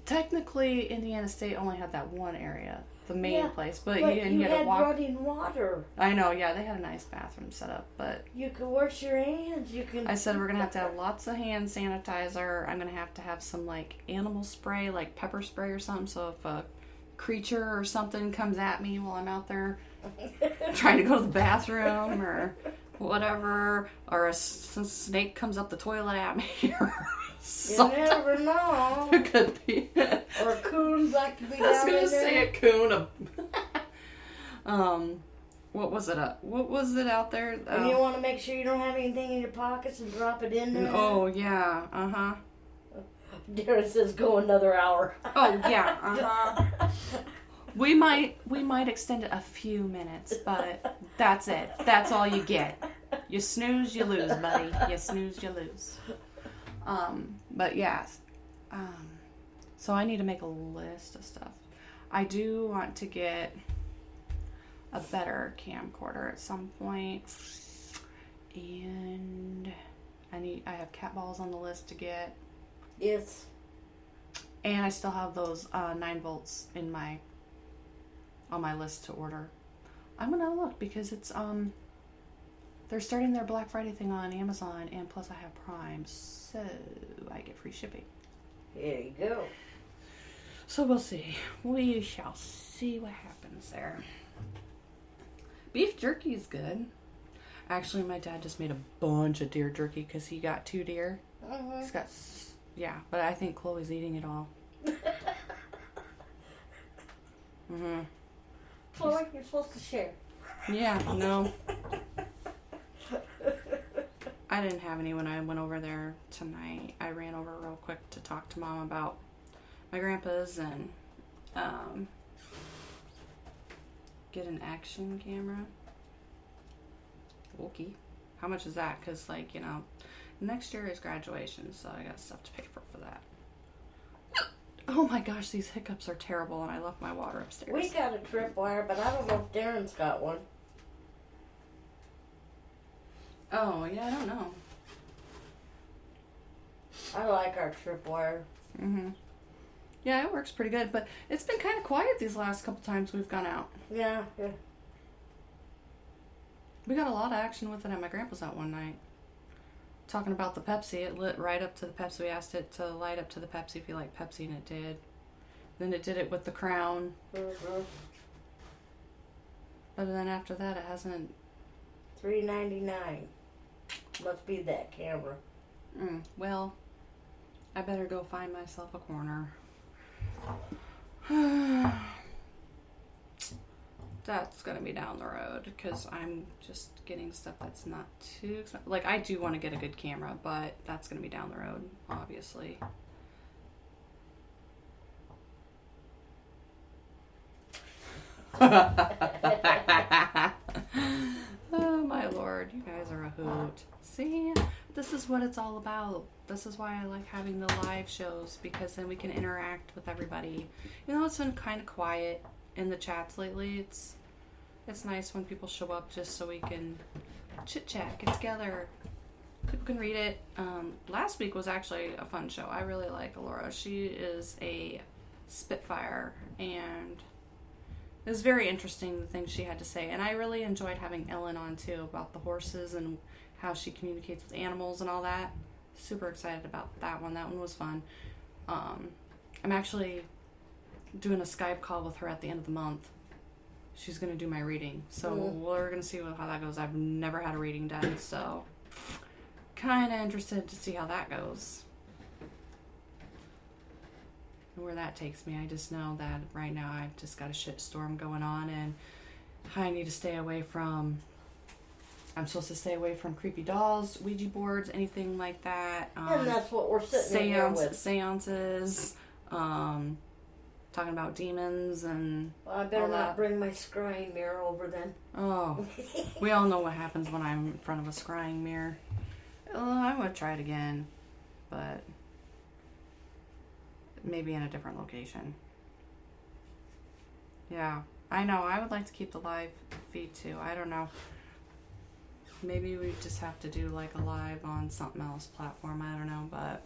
technically, Indiana State only had that one area. The main place, but you had to walk. Running water. I know, yeah, they had a nice bathroom set up, but you can wash your hands. You can. I said we're gonna have to have lots of hand sanitizer. I'm gonna have to have some like animal spray, like pepper spray or something. So if a creature or something comes at me while I'm out there trying to go to the bathroom or whatever, or a snake comes up the toilet at me. You never know. It could be. Or a coon like to be down I was gonna there. say a coon. What was it? What was it out there? And you want to make sure you don't have anything in your pockets and drop it in there. Oh yeah. Darren says go another hour. Oh yeah. We might extend it a few minutes, but that's it. That's all you get. You snooze, you lose, buddy. You snooze, you lose. But yeah, so I need to make a list of stuff. I do want to get a better camcorder at some point, and I have cat balls on the list to get. Yes. And I still have those 9 volts on my list to order. I'm gonna look because it's they're starting their Black Friday thing on Amazon, and plus I have Prime, so I get free shipping. There you go. So we'll see. We shall see what happens there. Beef jerky is good. Actually, my dad just made a bunch of deer jerky because he got 2 deer. Mm-hmm. He's got, but I think Chloe's eating it all. Mm-hmm. Chloe, you're supposed to share. Yeah, no. I didn't have any when I went over there tonight. I ran over real quick to talk to Mom about my grandpa's and get an action camera. Okay. How much is that? Because, next year is graduation, so I got stuff to pay for that. Oh my gosh, these hiccups are terrible, and I left my water upstairs. We got a tripwire, but I don't know if Darren's got one. Oh, yeah, I don't know. I like our tripwire. Mm-hmm. Yeah, it works pretty good, but it's been kind of quiet these last couple times we've gone out. Yeah. We got a lot of action with it at my grandpa's out one night. Talking about the Pepsi, it lit right up to the Pepsi. We asked it to light up to the Pepsi if you like Pepsi, and it did. Then it did it with the Crown. Mm-hmm. But then after that, it hasn't... $3.99. Must be that camera. Well, I better go find myself a corner. That's going to be down the road because I'm just getting stuff that's not too expensive. Like, I do want to get a good camera, but that's going to be down the road, obviously. Oh, my Lord. You guys are a hoot. See? This is what it's all about. This is why I like having the live shows, because then we can interact with everybody. You know, it's been kind of quiet in the chats lately. It's nice when people show up just so we can chit chat, get together. People can read it. Last week was actually a fun show. I really like Alora. She is a spitfire, and it was very interesting the things she had to say. And I really enjoyed having Ellen on too about the horses and how she communicates with animals and all that. Super excited about that one. That one was fun. I'm actually doing a Skype call with her at the end of the month. She's going to do my reading. So we're going to see how that goes. I've never had a reading done, so kind of interested to see how that goes. And where that takes me. I just know that right now I've just got a shitstorm going on, and I need to stay away from... I'm supposed to stay away from creepy dolls, Ouija boards, anything like that. And that's what we're sitting here with. Seances, talking about demons and... Well, I better not bring my scrying mirror over then. Oh, we all know what happens when I'm in front of a scrying mirror. I'm going to try it again, but maybe in a different location. Yeah, I know. I would like to keep the live feed too. I don't know. Maybe we just have to do like a live on something else platform. I don't know, but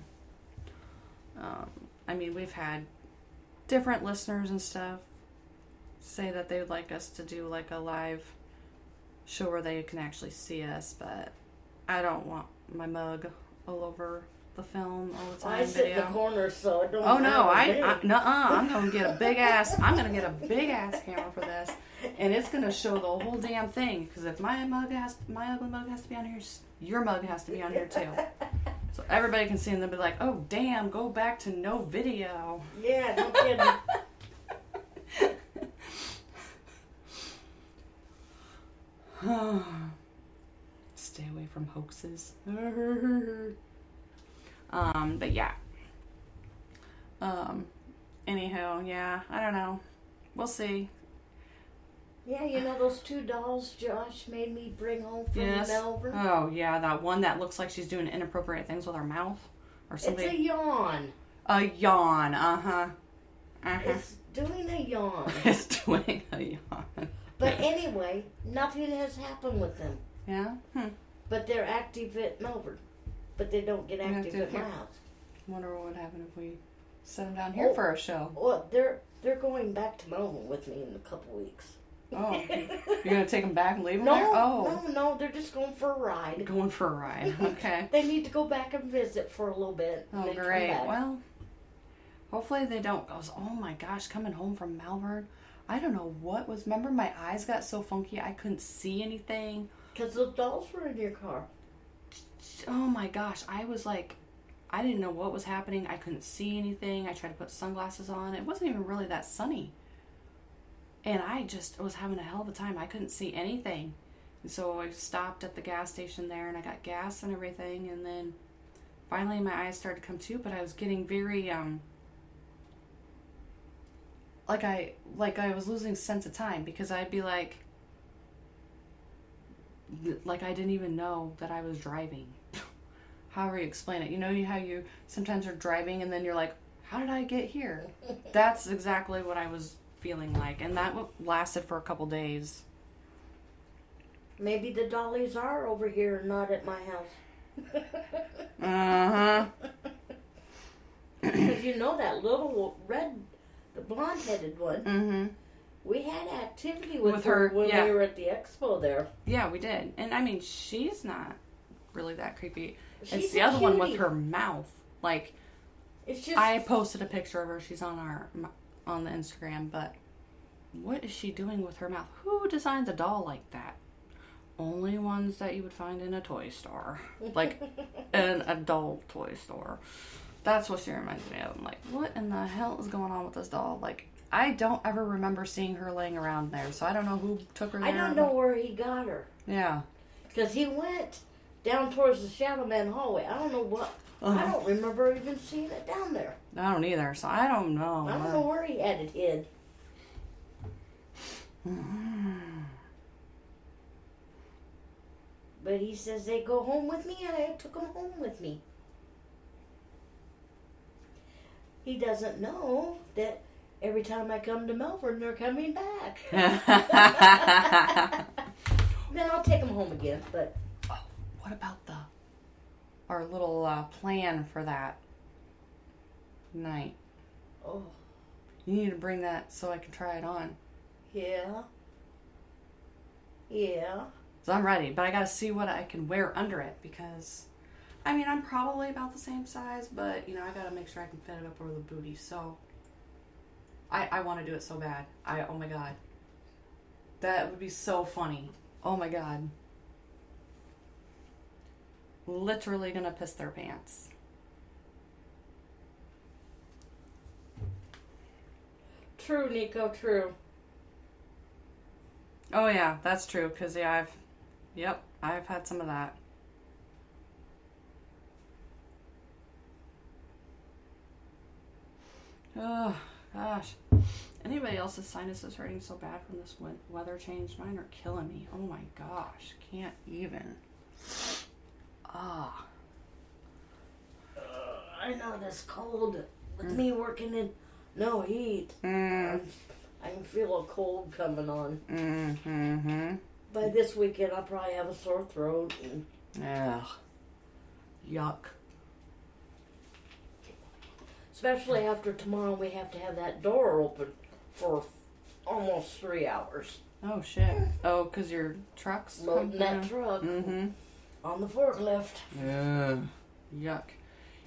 I mean, we've had different listeners and stuff say that they would like us to do like a live show where they can actually see us, but I don't want my mug all over the film all the time. I sit in the corner, so it don't. Oh no, I'm gonna get a big ass. I'm gonna get a big ass camera for this, and it's gonna show the whole damn thing. Because if my ugly mug has to be on here, your mug has to be on here too. So everybody can see, and they'll be like, "Oh damn, go back to no video." Yeah, no kidding. Stay away from hoaxes. But yeah. Anyhow, yeah, I don't know. We'll see. Yeah, you know those 2 dolls Josh made me bring home from Melbourne? Oh, yeah, that one that looks like she's doing inappropriate things with her mouth or something. It's a yawn. A yawn, uh-huh. It's doing a yawn. It's doing a yawn. But anyway, nothing has happened with them. Yeah? But they're active at Melbourne. But they don't get active at my house. Wonder what would happen if we set them down here for a show. Well, they're going back to Melbourne with me in a couple weeks. Oh, you're going to take them back and leave them no, there? Oh. No, they're just going for a ride. Going for a ride, okay. They need to go back and visit for a little bit. Oh, great. Well, hopefully they don't. Oh my gosh, coming home from Melbourne, I don't know what was. Remember, my eyes got so funky I couldn't see anything. Because the dolls were in your car. Oh my gosh, I was like, I didn't know what was happening. I couldn't see anything. I tried to put sunglasses on. It wasn't even really that sunny. And I just was having a hell of a time. I couldn't see anything. And so I stopped at the gas station there and I got gas and everything. And then finally my eyes started to come to, but I was getting very, like I was losing sense of time, because I'd be like I didn't even know that I was driving. However you explain it. You know how you sometimes are driving and then you're like, how did I get here? That's exactly what I was feeling like. And that lasted for a couple days. Maybe the dollies are over here, not at my house. Uh-huh. Because you know that little red, the blonde-headed one. Mm-hmm. We had activity with her when we were at the expo there. Yeah, we did. And I mean, she's not really that creepy. She's it's the other one with her mouth. Like, it's just... I posted a picture of her. She's on the Instagram, but what is she doing with her mouth? Who designs a doll like that? Only ones that you would find in a toy store. Like, an adult toy store. That's what she reminds me of. I'm like, what in the hell is going on with this doll? Like, I don't ever remember seeing her laying around there, so I don't know who took her there. I don't know where he got her. Yeah. Because he went down towards the Shadow Man hallway. I don't know what... I don't remember even seeing it down there. I don't either, so I don't know. I don't know where he had it hid. But he says they go home with me, and I took them home with me. He doesn't know that every time I come to Melbourne, they're coming back. Then I'll take them home again, but... Oh, what about our little plan for that night? Oh. You need to bring that so I can try it on. Yeah. Yeah. So I'm ready, but I gotta see what I can wear under it, because, I mean, I'm probably about the same size, but, you know, I gotta make sure I can fit it up over the booty, so I want to do it so bad. Oh my god. That would be so funny. Oh my god. literally gonna piss their pants. True, Nico, true. Oh yeah, that's true, because yeah, I've had some of that. Oh, gosh. Anybody else's sinuses hurting so bad from this weather change? Mine are killing me. Oh my gosh. Can't even. Ah. I know this cold. With me working in no heat, I can feel a cold coming on. Mm-hmm. By this weekend, I'll probably have a sore throat. Ugh. Yuck. Especially after tomorrow, we have to have that door open for almost 3 hours. Oh, shit. Oh, because your truck's Loading that truck on the forklift. Ugh. Yuck.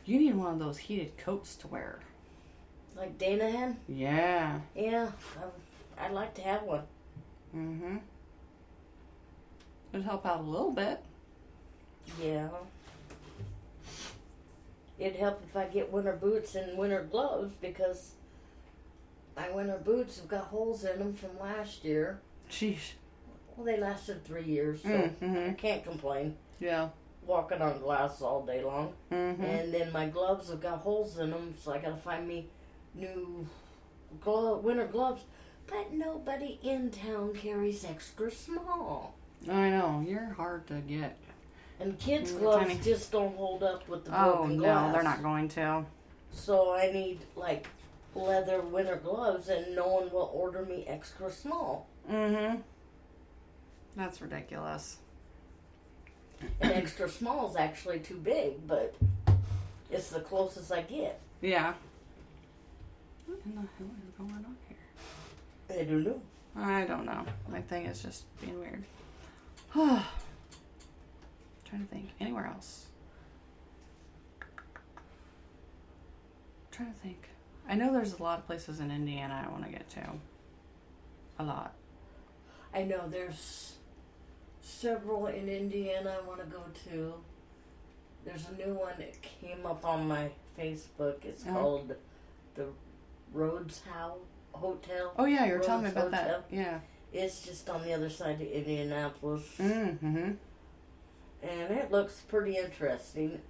You need one of those heated coats to wear. Like Dana had? Yeah. Yeah, I'd like to have one. Mm-hmm. It'd help out a little bit. Yeah. It'd help if I get winter boots and winter gloves, because my winter boots have got holes in them from last year. Sheesh. Well, they lasted 3 years, so I can't complain. Yeah. Walking on glass all day long. Mm-hmm. And then my gloves have got holes in them, so I gotta find me new winter gloves. But nobody in town carries extra small. I know. You're hard to get. And kids' You're gloves tiny. just don't hold up with the Oh, broken no. glass. They're not going to. So I need, like, leather winter gloves, and no one will order me extra small. Mm-hmm. That's ridiculous. And extra small is actually too big, but it's the closest I get. Yeah. What in the hell is going on here? I don't know. I don't know. My thing is just being weird. Trying to think. Anywhere else? Trying to think. I know there's a lot of places in Indiana I want to get to. A lot. I know there's several in Indiana I want to go to. There's a new one that came up on my Facebook. It's called the Rhodes Hotel. Oh yeah, you were Rhodes telling me about Hotel. that. Yeah. It's just on the other side of Indianapolis. Mm-hmm. And it looks pretty interesting.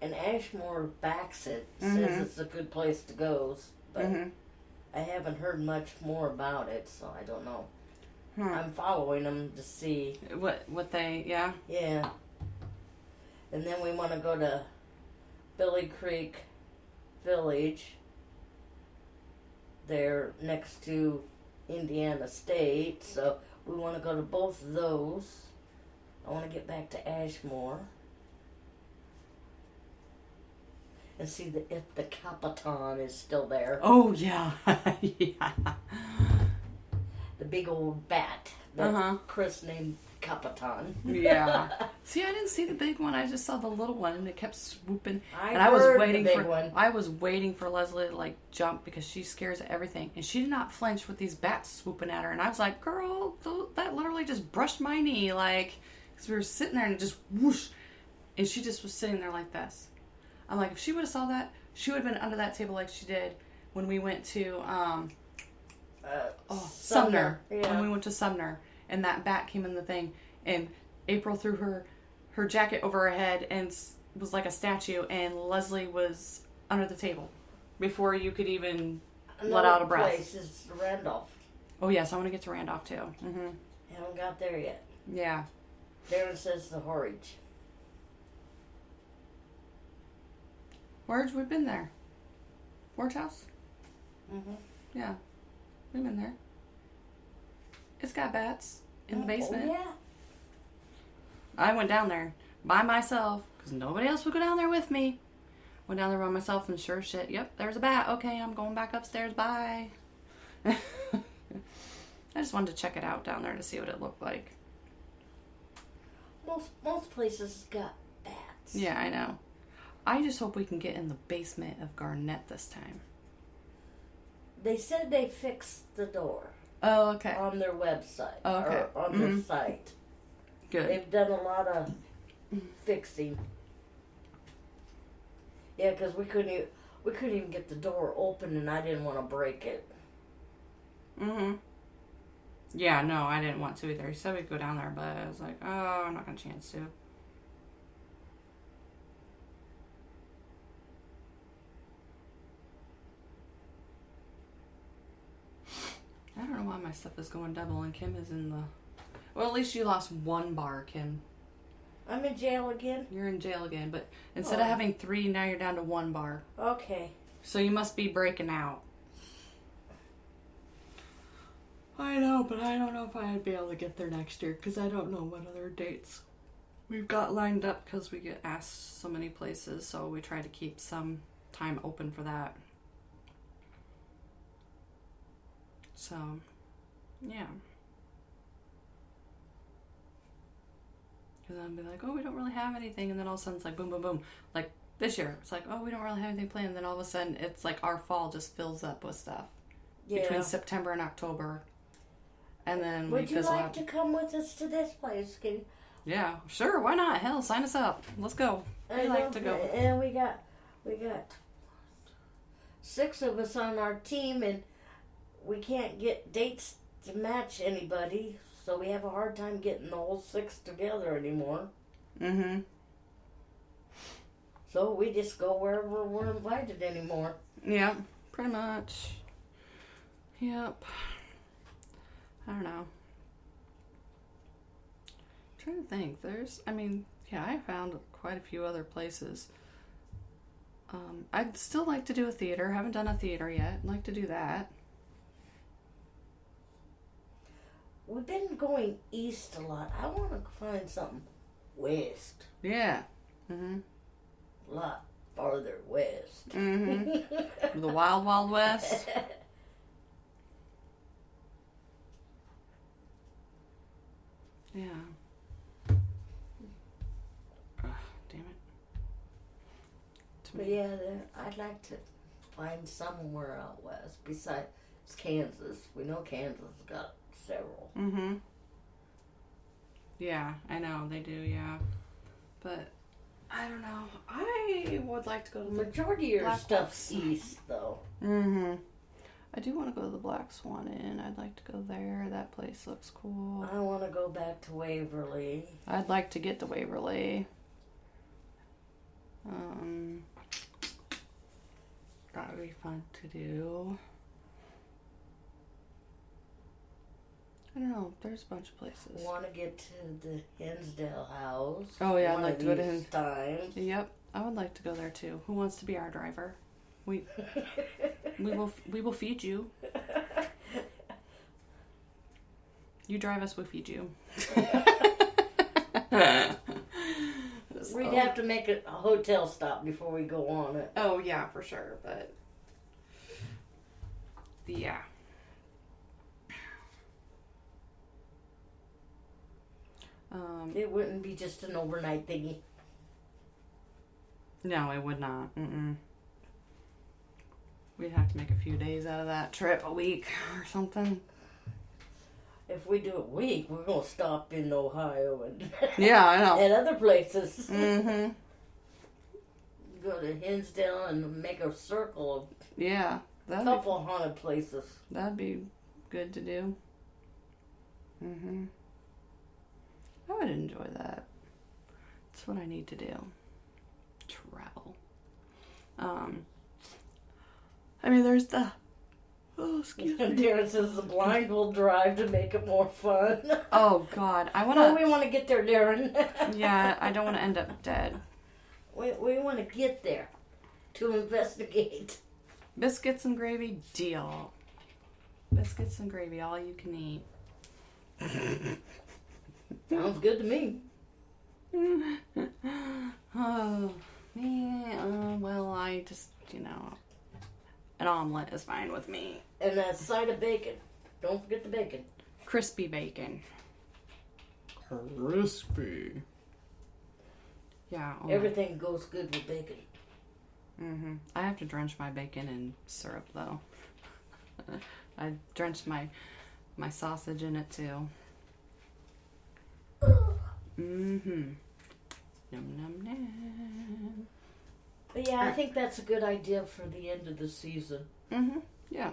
And Ashmore backs it, says it's a good place to go. But I haven't heard much more about it, so I don't know. I'm following them to see. What they, yeah? Yeah. And then we want to go to Billy Creek Village. They're next to Indiana State, so we want to go to both of those. I want to get back to Ashmore and see if the Capitan is still there. Oh, yeah. Yeah. The big old bat that Chris named Capitan. Yeah. See, I didn't see the big one. I just saw the little one, and it kept swooping. I was waiting for Leslie to like jump because she scares at everything, and she did not flinch with these bats swooping at her. And I was like, "Girl, that literally just brushed my knee." Like, because we were sitting there and it just whoosh, and she just was sitting there like this. I'm like, if she would have saw that, she would have been under that table like she did when we went to Sumner. Yeah. When we went to Sumner, and that bat came in the thing, and April threw her jacket over her head and was like a statue, and Leslie was under the table before you could even let out a breath. Another place is Randolph. Oh yes, I want to get to Randolph too. Mm-hmm. Haven't got there yet. Yeah. There it says the Horridge. Where's we've been there? Forge House? Mm-hmm. Yeah. We've been there. It's got bats in the basement. Oh, yeah. I went down there by myself because nobody else would go down there with me. Went down there by myself and sure shit, yep, there's a bat. Okay, I'm going back upstairs. Bye. I just wanted to check it out down there to see what it looked like. Most places got bats. Yeah, I know. I just hope we can get in the basement of Garnett this time. They said they fixed the door. Oh, okay. On their website. Oh, okay. Or on their site. Good. They've done a lot of fixing. Yeah, because we couldn't even get the door open, and I didn't want to break it. Mm-hmm. Yeah, no, I didn't want to either. He said we'd go down there, but I was like, oh, I'm not going to chance to. I don't know why my stuff is going double and Kim is in the... Well, at least you lost one bar, Kim. I'm in jail again? You're in jail again, but instead of having 3, now you're down to 1 bar. Okay. So you must be breaking out. I know, but I don't know if I'd be able to get there next year, because I don't know what other dates we've got lined up, because we get asked so many places, so we try to keep some time open for that. So, yeah. Because I'll be like, oh, we don't really have anything, and then all of a sudden it's like boom, boom, boom. Like this year, it's like, oh, we don't really have anything planned, and then all of a sudden it's like our fall just fills up with stuff. Yeah. Between September and October. And then Would you like to come with us to this place, Kitty? Yeah, sure, why not? Hell, sign us up. Let's go. I'd like to go. And we got 6 of us on our team, and we can't get dates to match anybody, so we have a hard time getting the whole 6 together anymore. Mm-hmm. So we just go wherever we're invited anymore. Yeah, pretty much. Yep. I don't know. I'm trying to think. I found quite a few other places. I'd still like to do a theater. Haven't done a theater yet. I'd like to do that. We've been going east a lot. I want to find something west. Yeah. Mm-hmm. A lot farther west. Mm-hmm. The Wild Wild West. Yeah. Damn it. But yeah, I'd like to find somewhere out west besides Kansas. We know Kansas got several. Mm-hmm. Yeah, I know they do. Yeah, but I don't know. I would like to go to the majority of your stuff's east, though. Mm-hmm. I do want to go to the Black Swan Inn. I'd like to go there. That place looks cool. I want to go back to Waverly. I'd like to get to Waverly. That would be fun to do. I don't know. There's a bunch of places. Want to get to the Hinsdale house. Oh yeah, I'd like to go to Hinsdale. Yep, I would like to go there too. Who wants to be our driver? We will feed you. You drive us, we'll feed you. We'd have to make a hotel stop before we go on it. Oh yeah, for sure, but yeah. It wouldn't be just an overnight thingy. No, it would not. Mm-mm. We'd have to make a few days out of that trip, a week or something. If we do a week, we're going to stop in Ohio and yeah, I know. and other places. Mm-hmm. Go to Hinsdale and make a circle of a couple haunted places. That'd be good to do. Mm-hmm. I would enjoy that. That's what I need to do. Travel. There's the... Oh, excuse me. Darren says the blind will drive to make it more fun. Oh, God. We want to get there, Darren. Yeah, I don't want to end up dead. We want to get there to investigate. Biscuits and gravy, deal. Biscuits and gravy, all you can eat. Sounds good to me. Oh, man. Well, I just, an omelet is fine with me. And that side of bacon. Don't forget the bacon. Crispy bacon. Crispy. Yeah. Everything goes good with bacon. Mm-hmm. I have to drench my bacon in syrup, though. I drenched my sausage in it, too. Mm-hmm. Num, num, num. But yeah, I think that's a good idea for the end of the season. Mm-hmm. Yeah.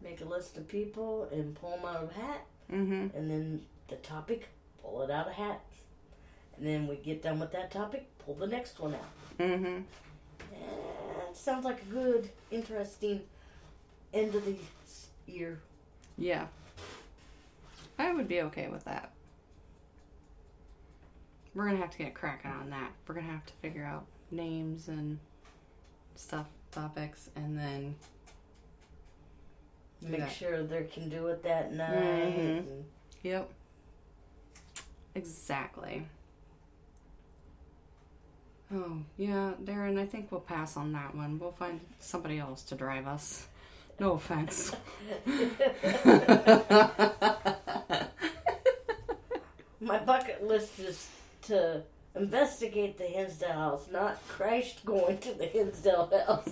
Make a list of people and pull them out of a hat. Mm-hmm. And then the topic, pull it out of hat. And then we get done with that topic, pull the next one out. Mm-hmm. Sounds like a good, interesting end of the year. Yeah. I would be okay with that. We're going to have to get cracking on that. We're going to have to figure out names and stuff, topics, and then make sure they can do it that night. Mm-hmm. Yep. Exactly. Oh, yeah, Darren, I think we'll pass on that one. We'll find somebody else to drive us. No offense. My bucket list is to investigate the Hinsdale house, not crash going to the Hinsdale house.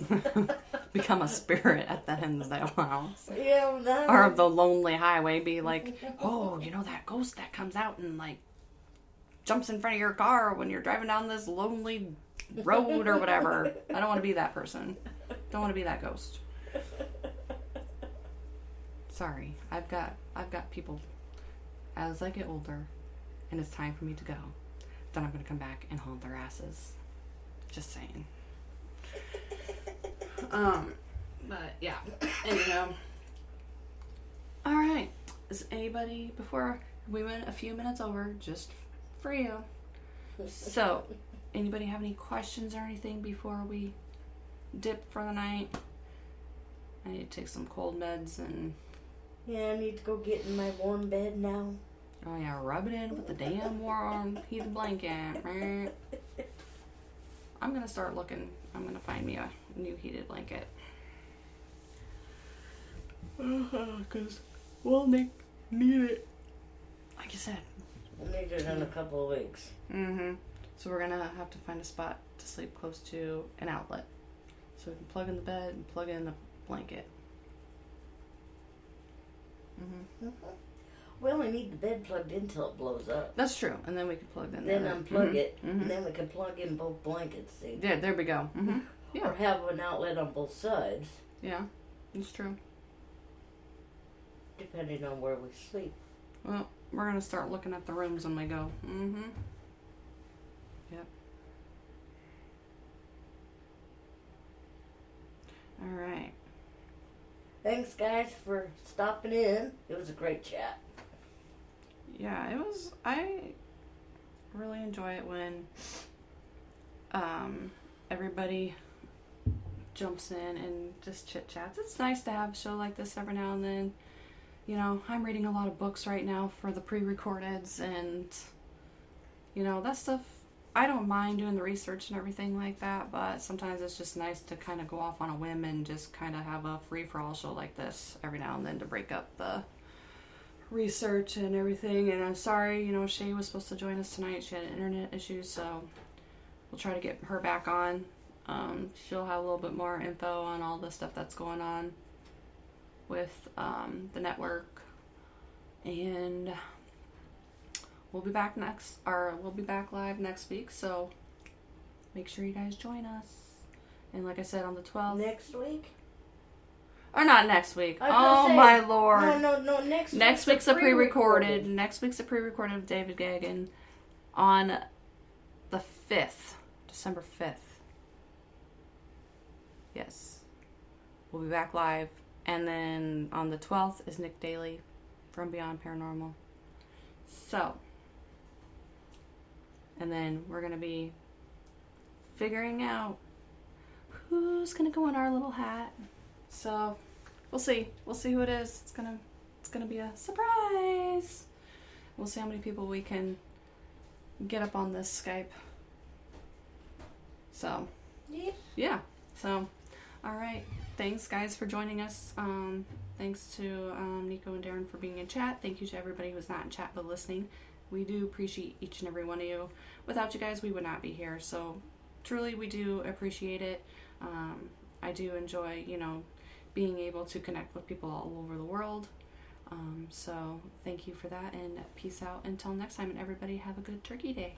Become a spirit at the Hinsdale house. Yeah, no. Or the lonely highway, be like, oh, you know that ghost that comes out and like jumps in front of your car when you're driving down this lonely road or whatever. I don't want to be that person. Don't want to be that ghost. Sorry, I've got people. As I get older, and it's time for me to go, then I'm gonna come back and haunt their asses. Just saying. But yeah. Anyhow. All right. Is anybody, before we went a few minutes over, just for you. So, anybody have any questions or anything before we dip for the night? I need to take some cold meds and... Yeah, I need to go get in my warm bed now. Oh yeah, rub it in with the damn warm heated blanket. I'm gonna start looking. I'm gonna find me a new heated blanket. Because we'll need it. Like you said. We'll need it in a couple of weeks. Mm-hmm. So we're gonna have to find a spot to sleep close to an outlet. So we can plug in the bed and plug in the blanket. Mm-hmm. We only need the bed plugged in till it blows up. That's true. And then we can plug in Then there. unplug it, and then we can plug in both blankets. See? Yeah, there we go. Mm-hmm. Yeah. Or have an outlet on both sides. Yeah, it's true. Depending on where we sleep. Well, we're going to start looking at the rooms when we go. Mm-hmm. Yep. All right. Thanks, guys, for stopping in. It was a great chat. Yeah, it was. I really enjoy it when everybody jumps in and just chit chats. It's nice to have a show like this every now and then. You know, I'm reading a lot of books right now for the pre-recordeds, and you know, that stuff, I don't mind doing the research and everything like that, but sometimes it's just nice to kind of go off on a whim and just kind of have a free-for-all show like this every now and then to break up the research and everything. And I'm sorry, you know, Shay was supposed to join us tonight. She had internet issues, so we'll try to get her back on. She'll have a little bit more info on all the stuff that's going on with the network, and we'll be back live next week, so make sure you guys join us. And like I said, on the 12th. Next week? Or not next week. Oh my lord. No, next week's a pre-recorded. Next week's a pre-recorded of David Gagan on the 5th. December 5th. Yes. We'll be back live. And then on the 12th is Nick Daly from Beyond Paranormal. So. And then we're going to be figuring out who's going to go in our little hat. So, we'll see. We'll see who it is. It's gonna be a surprise. We'll see how many people we can get up on this Skype. So, yeah. So, all right. Thanks, guys, for joining us. Thanks to Nico and Darren for being in chat. Thank you to everybody who's not in chat but listening. We do appreciate each and every one of you. Without you guys, we would not be here. So, truly, we do appreciate it. I do enjoy, you know, being able to connect with people all over the world. So thank you for that, and peace out until next time, and everybody have a good turkey day.